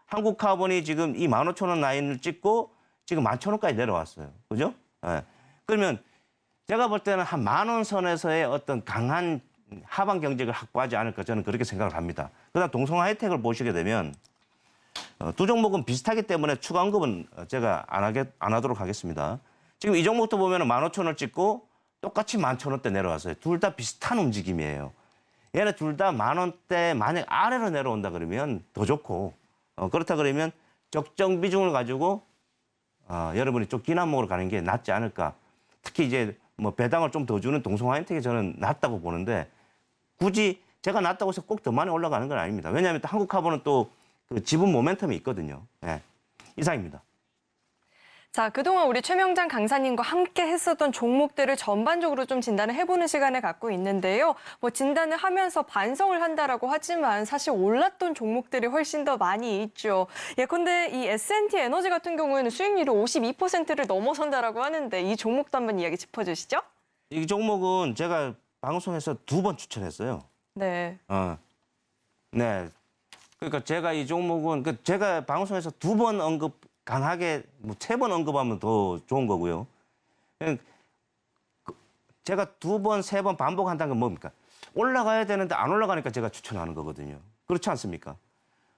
한국카본이 지금 이 15,000원 라인을 찍고 지금 11,000원까지 내려왔어요. 그죠? 네. 그러면 제가 볼 때는 한 10,000원 선에서의 어떤 강한 하방 경쟁을 확보하지 않을까, 저는 그렇게 생각을 합니다. 그다음 동성하이텍을 보시게 되면 두 종목은 비슷하기 때문에 추가 언급은 제가 안 하도록 하겠습니다. 지금 이 종목도 보면 15,000원 찍고 똑같이 11,000원대 내려왔어요. 둘 다 비슷한 움직임이에요. 얘네 둘 다 10,000원대 만약 아래로 내려온다 그러면 더 좋고 그렇다 그러면 적정 비중을 가지고 여러분이 좀 긴 안목으로 가는 게 낫지 않을까. 특히 이제 뭐 배당을 좀 더 주는 동성화인텍이 저는 낫다고 보는데 굳이 제가 낫다고 해서 꼭 더 많이 올라가는 건 아닙니다. 왜냐하면 또 한국화보는 또 그 지분 모멘텀이 있거든요. 네. 이상입니다. 자, 그동안 우리 최명장 강사님과 함께 했었던 종목들을 전반적으로 좀 진단을 해보는 시간을 갖고 있는데요. 뭐 진단을 하면서 반성을 한다라고 하지만 사실 올랐던 종목들이 훨씬 더 많이 있죠. 예컨대 이 S&T 에너지 같은 경우에는 수익률이 52%를 넘어선다라고 하는데 이 종목도 한번 이야기 짚어주시죠. 이 종목은 제가 방송에서 2번 추천했어요. 네. 네. 그러니까 제가 이 종목은 제가 방송에서 2번 언급 강하게 뭐 3번 언급하면 더 좋은 거고요. 제가 2번, 3번 반복한다는 건 뭡니까? 올라가야 되는데 안 올라가니까 제가 추천하는 거거든요. 그렇지 않습니까?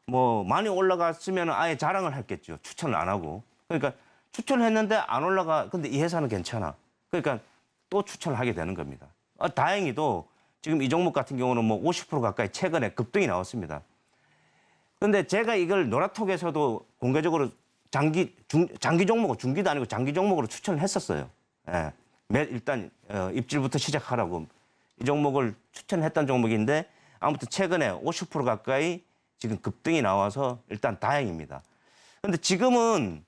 뭐 많이 올라갔으면 아예 자랑을 했겠죠. 추천을 안 하고. 그러니까 추천을 했는데 안 올라가. 근데 이 회사는 괜찮아. 그러니까 또 추천을 하게 되는 겁니다. 다행히도 지금 이 종목 같은 경우는 뭐 50% 가까이 최근에 급등이 나왔습니다. 근데 제가 이걸 노라톡에서도 공개적으로 장기 종목으로, 중기도 아니고 장기 종목으로 추천을 했었어요. 예. 일단 입질부터 시작하라고 이 종목을 추천했던 종목인데 아무튼 최근에 50% 가까이 지금 급등이 나와서 일단 다행입니다. 근데 지금은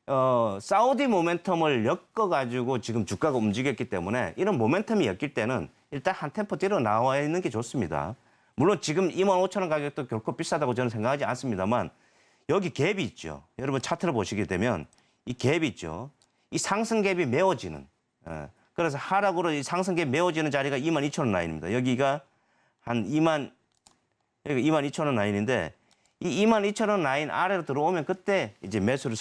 사우디 모멘텀을 엮어가지고 지금 주가가 움직였기 때문에 이런 모멘텀이 엮일 때는 일단 한 템포 뒤로 나와 있는 게 좋습니다. 물론 지금 25,000원 가격도 결코 비싸다고 저는 생각하지 않습니다만 여기 갭이 있죠. 여러분 차트를 보시게 되면 이 갭이 있죠. 이 상승 갭이 메워지는. 그래서 하락으로 이 상승 갭이 메워지는 자리가 22,000원 라인입니다. 여기가 한 22,000원 라인인데 이 22,000원 라인 아래로 들어오면 그때 이제 매수를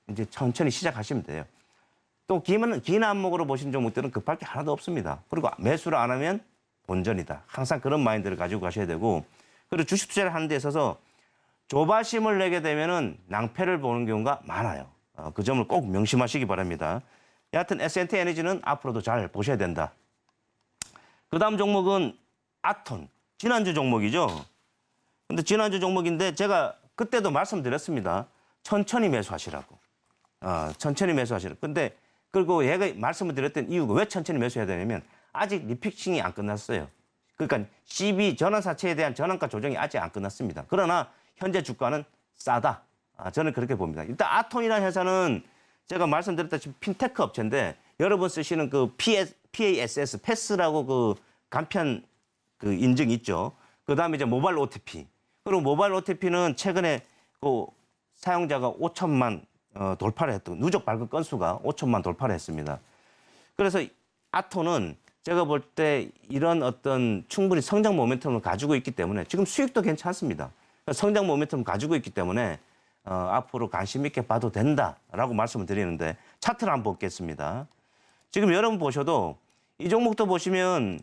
이제 천천히 시작하시면 돼요. 또 긴 안목으로 보시는 종목들은 급할 게 하나도 없습니다. 그리고 매수를 안 하면 본전이다. 항상 그런 마인드를 가지고 가셔야 되고 그리고 주식 투자를 하는 데 있어서 조바심을 내게 되면은 낭패를 보는 경우가 많아요. 그 점을 꼭 명심하시기 바랍니다. 여하튼 S&T 에너지는 앞으로도 잘 보셔야 된다. 그 다음 종목은 아톤. 지난주 종목이죠. 근데 지난주 종목인데 제가 그때도 말씀드렸습니다. 천천히 매수하시라고. 천천히 매수하시라고. 근데 그리고 얘가 말씀을 드렸던 이유가 왜 천천히 매수해야 되냐면 아직 리픽싱이 안 끝났어요. 그러니까 CB 전환사채에 대한 전환가 조정이 아직 안 끝났습니다. 그러나 현재 주가는 싸다. 저는 그렇게 봅니다. 일단 아톤이라는 회사는 제가 말씀드렸다시피 핀테크 업체인데 여러분 쓰시는 그 PASS, 패스라고 그 간편 그 인증 있죠. 그 다음에 이제 모바일 OTP. 그리고 모바일 OTP는 최근에 그 사용자가 5천만 돌파를 했던 누적 발급 건수가 5천만 돌파를 했습니다. 그래서 아톤은 제가 볼 때 이런 어떤 충분히 성장 모멘텀을 가지고 있기 때문에 지금 수익도 괜찮습니다. 성장 모멘텀을 가지고 있기 때문에 앞으로 관심 있게 봐도 된다라고 말씀을 드리는데 차트를 한번 보겠습니다. 지금 여러분 보셔도 이 종목도 보시면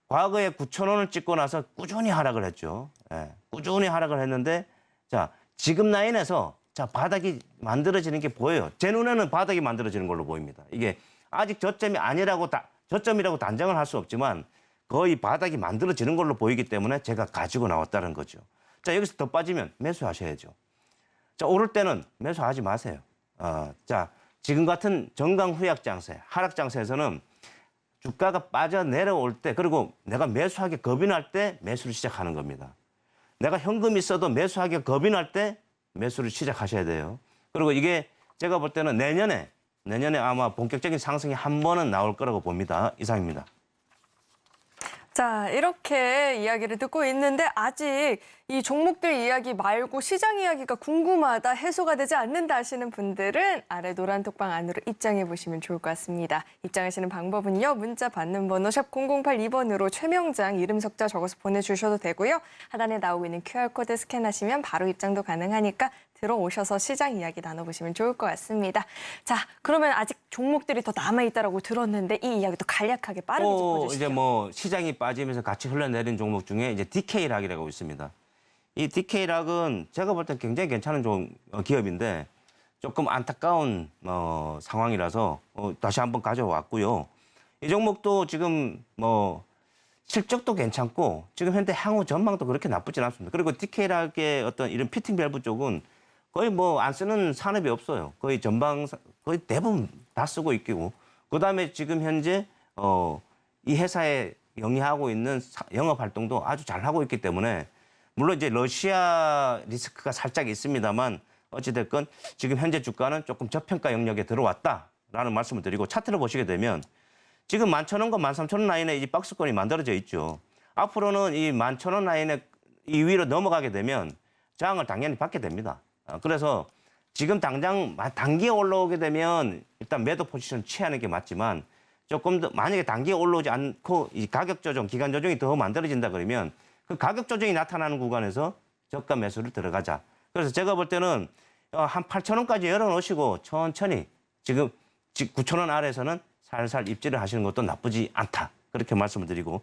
과거에 9,000원을 찍고 나서 꾸준히 하락을 했죠. 꾸준히 하락을 했는데 지금 라인에서 바닥이 만들어지는 게 보여요. 제 눈에는 바닥이 만들어지는 걸로 보입니다. 이게 아직 저점이 아니라고 저점이라고 단정을 할 수 없지만 거의 바닥이 만들어지는 걸로 보이기 때문에 제가 가지고 나왔다는 거죠. 여기서 더 빠지면 매수하셔야죠. 오를 때는 매수하지 마세요. 지금 같은 정강후약 장세, 하락 장세에서는 주가가 빠져 내려올 때 그리고 내가 매수하기 겁이 날 때 매수를 시작하는 겁니다. 내가 현금이 있어도 매수하기 겁이 날 때 매수를 시작하셔야 돼요. 그리고 이게 제가 볼 때는 내년에 아마 본격적인 상승이 한 번은 나올 거라고 봅니다. 이상입니다. 자, 이렇게 이야기를 듣고 있는데 아직 이 종목들 이야기 말고 시장 이야기가 궁금하다, 해소가 되지 않는다 하시는 분들은 아래 노란 톡방 안으로 입장해 보시면 좋을 것 같습니다. 입장하시는 방법은요. 문자 받는 번호 샵 0082번으로 최명장 이름 석자 적어서 보내주셔도 되고요. 하단에 나오고 있는 QR코드 스캔하시면 바로 입장도 가능하니까 들어오셔서 시장 이야기 나눠보시면 좋을 것 같습니다. 자, 그러면 아직 종목들이 더 남아있다고 들었는데 이 이야기도 간략하게 빠르게 짚어주시죠. 이제 뭐 시장이 빠지면서 같이 흘러내린 종목 중에 이제 DK락이라고 있습니다. 이 DK락은 제가 볼 때 굉장히 괜찮은 기업인데 조금 안타까운 상황이라서 다시 한번 가져왔고요. 이 종목도 지금 실적도 괜찮고 지금 현재 향후 전망도 그렇게 나쁘진 않습니다. 그리고 디테일하게 어떤 이런 피팅 밸브 쪽은 거의 안 쓰는 산업이 없어요. 거의 거의 대부분 다 쓰고 있고 그다음에 지금 현재 이 회사에 영위하고 있는 영업 활동도 아주 잘 하고 있기 때문에 물론 이제 러시아 리스크가 살짝 있습니다만 어찌됐건 지금 현재 주가는 조금 저평가 영역에 들어왔다라는 말씀을 드리고 차트를 보시게 되면 지금 11,000원과 13,000원 라인에 이 박스권이 만들어져 있죠. 앞으로는 이 11,000원 라인에 이 위로 넘어가게 되면 저항을 당연히 받게 됩니다. 그래서 지금 당장 단기에 올라오게 되면 일단 매도 포지션 취하는 게 맞지만 조금 더 만약에 단기에 올라오지 않고 이 가격 조정, 기간 조정이 더 만들어진다 그러면 그 가격 조정이 나타나는 구간에서 저가 매수를 들어가자. 그래서 제가 볼 때는 한 8,000원까지 열어놓으시고 천천히 지금 9,000원 아래에서는 살살 입지를 하시는 것도 나쁘지 않다. 그렇게 말씀을 드리고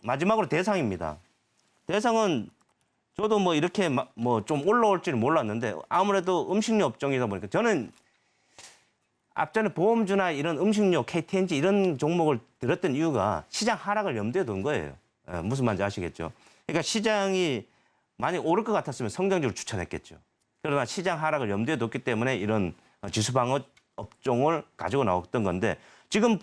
마지막으로 대상입니다. 대상은 저도 이렇게 좀 올라올 줄은 몰랐는데 아무래도 음식료 업종이다 보니까 저는 앞전에 보험주나 이런 음식료, KTNG 이런 종목을 들었던 이유가 시장 하락을 염두에 둔 거예요. 무슨 말인지 아시겠죠? 그러니까 시장이 많이 오를 것 같았으면 성장주를 추천했겠죠. 그러나 시장 하락을 염두에 뒀기 때문에 이런 지수방어 업종을 가지고 나왔던 건데 지금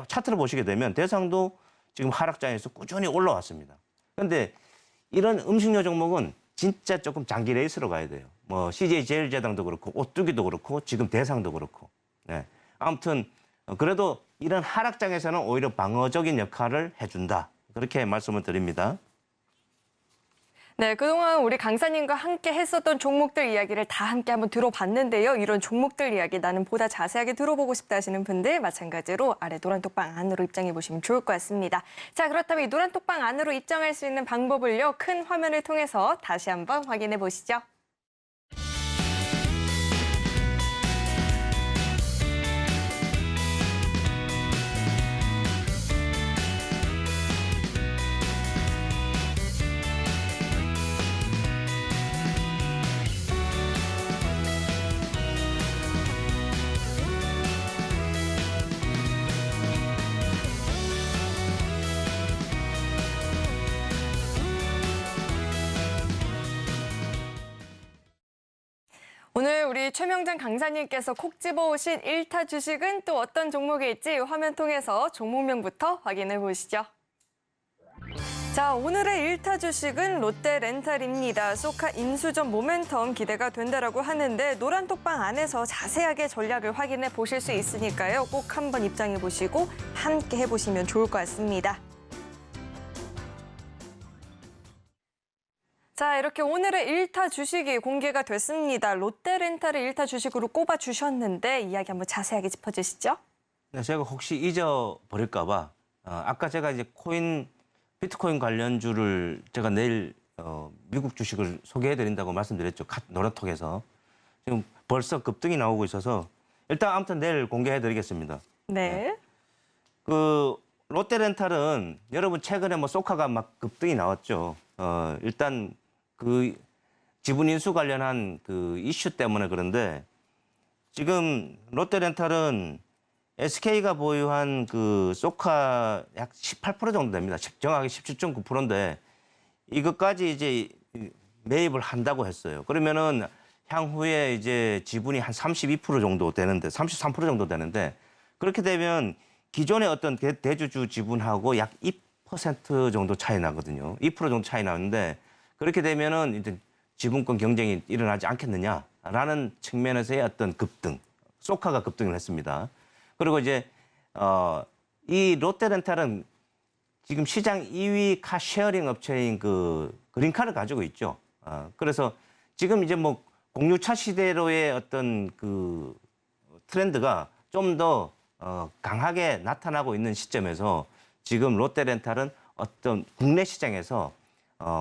차트를 보시게 되면 대상도 지금 하락장에서 꾸준히 올라왔습니다. 그런데 이런 음식료 종목은 진짜 조금 장기 레이스로 가야 돼요. CJ 제일제당도 그렇고 오뚜기도 그렇고 지금 대상도 그렇고. 네. 아무튼 그래도 이런 하락장에서는 오히려 방어적인 역할을 해준다. 그렇게 말씀을 드립니다. 네, 그동안 우리 강사님과 함께 했었던 종목들 이야기를 다 함께 한번 들어봤는데요. 이런 종목들 이야기 나는 보다 자세하게 들어보고 싶다 하시는 분들 마찬가지로 아래 노란톡방 안으로 입장해 보시면 좋을 것 같습니다. 자, 그렇다면 이 노란톡방 안으로 입장할 수 있는 방법을요. 큰 화면을 통해서 다시 한번 확인해 보시죠. 오늘 우리 최명장 강사님께서 콕 집어오신 1타 주식은 또 어떤 종목일지 화면 통해서 종목명부터 확인해 보시죠. 자, 오늘의 1타 주식은 롯데렌탈입니다. 소카 인수전 모멘텀 기대가 된다라고 하는데 노란톡방 안에서 자세하게 전략을 확인해 보실 수 있으니까요. 꼭 한번 입장해 보시고 함께 해보시면 좋을 것 같습니다. 자, 이렇게 오늘의 1타 주식이 공개가 됐습니다. 롯데렌탈을 1타 주식으로 꼽아주셨는데 이야기 한번 자세하게 짚어주시죠. 네, 제가 혹시 잊어버릴까 봐 아까 제가 이제 비트코인 관련주를 제가 내일 미국 주식을 소개해드린다고 말씀드렸죠. 노란톡에서. 지금 벌써 급등이 나오고 있어서 일단 아무튼 내일 공개해드리겠습니다. 네. 그 롯데렌탈은 여러분 최근에 소카가 막 급등이 나왔죠. 일단 그 지분 인수 관련한 그 이슈 때문에 그런데 지금 롯데렌탈은 SK가 보유한 그 소카 약 18% 정도 됩니다. 정확하게 17.9%인데 이것까지 이제 매입을 한다고 했어요. 그러면은 향후에 이제 지분이 한 32% 정도 되는데 33% 정도 되는데 그렇게 되면 기존의 어떤 대주주 지분하고 약 2% 정도 차이 나거든요. 2% 정도 차이 나는데 그렇게 되면은 이제 지분권 경쟁이 일어나지 않겠느냐라는 측면에서의 어떤 급등, 소카가 급등을 했습니다. 그리고 이제 이 롯데렌탈은 지금 시장 2위 카쉐어링 업체인 그 그린카를 가지고 있죠. 그래서 지금 이제 공유차 시대로의 어떤 그 트렌드가 좀 더 강하게 나타나고 있는 시점에서 지금 롯데렌탈은 어떤 국내 시장에서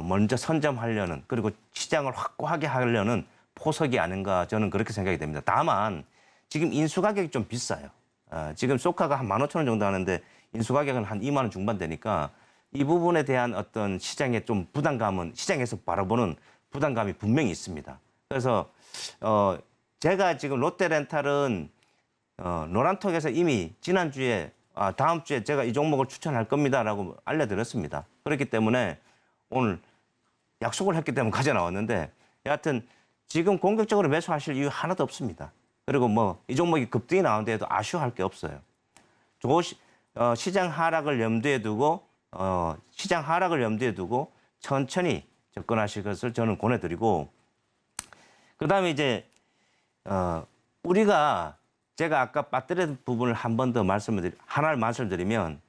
먼저 선점하려는 그리고 시장을 확고하게 하려는 포석이 아닌가 저는 그렇게 생각이 됩니다. 다만 지금 인수 가격이 좀 비싸요. 지금 소카가 한 15,000원 정도 하는데 인수 가격은 한 2만 원 중반 되니까 이 부분에 대한 어떤 시장의 좀 부담감은 시장에서 바라보는 부담감이 분명히 있습니다. 그래서 제가 지금 롯데렌탈은 노란톡에서 이미 지난주에 다음 주에 제가 이 종목을 추천할 겁니다라고 알려드렸습니다. 그렇기 때문에 오늘 약속을 했기 때문에 가져 나왔는데 여하튼 지금 공격적으로 매수하실 이유 하나도 없습니다. 그리고 뭐 이 종목이 급등이 나오는데도 아쉬워할 게 없어요. 시장 하락을 염두에 두고 천천히 접근하실 것을 저는 권해드리고 그다음에 이제 우리가 제가 아까 배터리 부분을 한 번 더 하나를 말씀드리면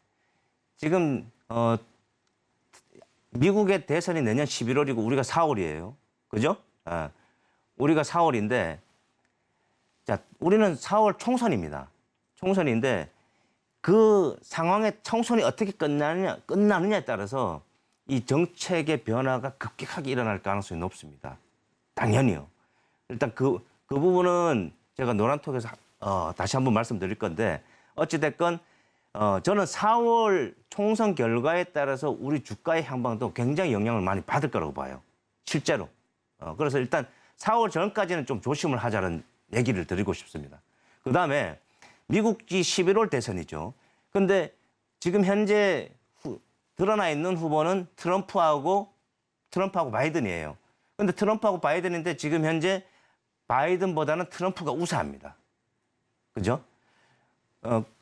지금 미국의 대선이 내년 11월이고 우리가 4월이에요. 그죠? 우리가 4월인데 자, 우리는 4월 총선입니다. 총선인데 그 상황에 총선이 어떻게 끝나느냐에 따라서 이 정책의 변화가 급격하게 일어날 가능성이 높습니다. 당연히요. 일단 그 부분은 제가 노란톡에서 다시 한번 말씀드릴 건데 어찌됐건 저는 4월 총선 결과에 따라서 우리 주가의 향방도 굉장히 영향을 많이 받을 거라고 봐요. 실제로. 그래서 일단 4월 전까지는 좀 조심을 하자는 얘기를 드리고 싶습니다. 그다음에 미국이 11월 대선이죠. 근데 지금 현재 드러나 있는 후보는 트럼프하고 바이든이에요. 근데 트럼프하고 바이든인데 지금 현재 바이든보다는 트럼프가 우세합니다. 그죠?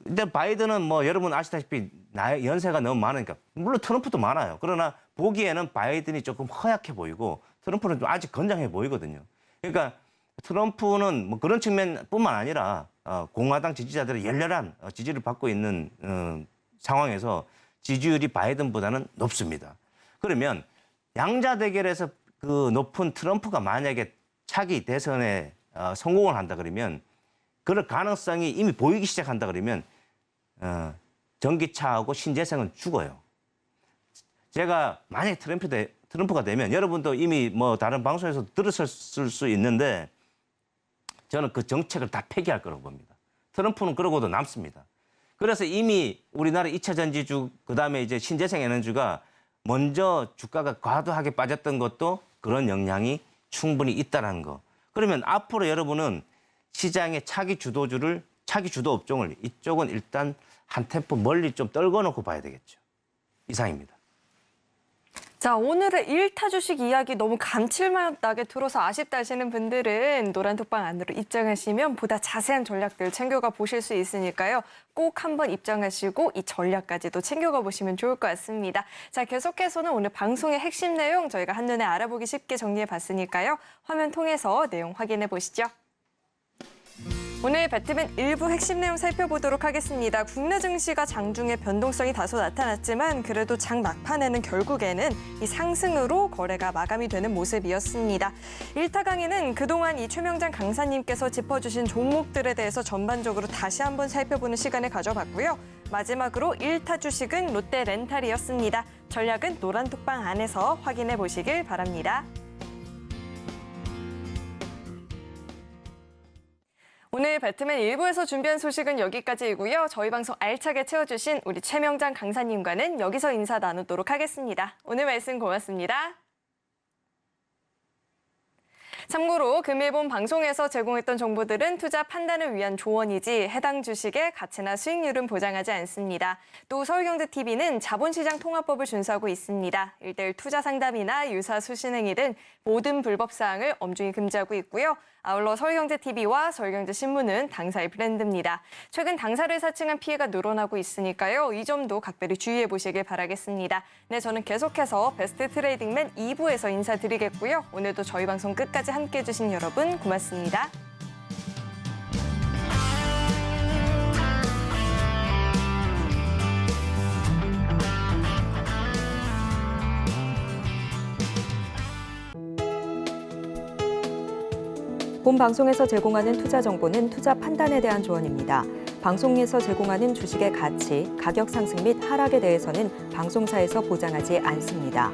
근데 바이든은 뭐 여러분 아시다시피 나의 연세가 너무 많으니까 물론 트럼프도 많아요. 그러나 보기에는 바이든이 조금 허약해 보이고 트럼프는 좀 아직 건장해 보이거든요. 그러니까 트럼프는 뭐 그런 측면뿐만 아니라 공화당 지지자들의 열렬한 지지를 받고 있는 상황에서 지지율이 바이든보다는 높습니다. 그러면 양자 대결에서 그 높은 트럼프가 만약에 차기 대선에 성공을 한다 그러면 그럴 가능성이 이미 보이기 시작한다 그러면 전기차하고 신재생은 죽어요. 제가 만약에 트럼프가 되면 여러분도 이미 뭐 다른 방송에서 들었을 수 있는데 저는 그 정책을 다 폐기할 거라고 봅니다. 트럼프는 그러고도 남습니다. 그래서 이미 우리나라 2차 전지주 그다음에 이제 신재생 에너지가 먼저 주가가 과도하게 빠졌던 것도 그런 영향이 충분히 있다는 거. 그러면 앞으로 여러분은 시장의 차기 주도 업종을 이쪽은 일단 한 템포 멀리 좀 떨궈 놓고 봐야 되겠죠. 이상입니다. 자, 오늘의 1타 주식 이야기 너무 감칠맛 나게 들어서 아쉽다 하시는 분들은 노란톡방 안으로 입장하시면 보다 자세한 전략들 챙겨가 보실 수 있으니까요. 꼭 한번 입장하시고 이 전략까지도 챙겨가 보시면 좋을 것 같습니다. 자, 계속해서는 오늘 방송의 핵심 내용 저희가 한눈에 알아보기 쉽게 정리해 봤으니까요. 화면 통해서 내용 확인해 보시죠. 오늘 배트맨 일부 핵심 내용 살펴보도록 하겠습니다. 국내 증시가 장중에 변동성이 다소 나타났지만 그래도 장 막판에는 결국에는 이 상승으로 거래가 마감이 되는 모습이었습니다. 1타 강의는 그동안 이 최명장 강사님께서 짚어주신 종목들에 대해서 전반적으로 다시 한번 살펴보는 시간을 가져봤고요. 마지막으로 1타 주식은 롯데렌탈이었습니다. 전략은 노란톡방 안에서 확인해 보시길 바랍니다. 오늘 배트맨 1부에서 준비한 소식은 여기까지이고요. 저희 방송 알차게 채워주신 우리 최명장 강사님과는 여기서 인사 나누도록 하겠습니다. 오늘 말씀 고맙습니다. 참고로 금일본 방송에서 제공했던 정보들은 투자 판단을 위한 조언이지 해당 주식의 가치나 수익률은 보장하지 않습니다. 또 서울경제TV는 자본시장 통합법을 준수하고 있습니다. 1:1 투자 상담이나 유사 수신행위 등 모든 불법 사항을 엄중히 금지하고 있고요. 아울러 서울경제TV와 서울경제신문은 당사의 브랜드입니다. 최근 당사를 사칭한 피해가 늘어나고 있으니까요. 이 점도 각별히 주의해 보시길 바라겠습니다. 네, 저는 계속해서 베스트 트레이딩맨 2부에서 인사드리겠고요. 오늘도 저희 방송 끝까지 함께해 주신 여러분 고맙습니다. 본 방송에서 제공하는 투자 정보는 투자 판단에 대한 조언입니다. 방송에서 제공하는 주식의 가치, 가격 상승 및 하락에 대해서는 방송사에서 보장하지 않습니다.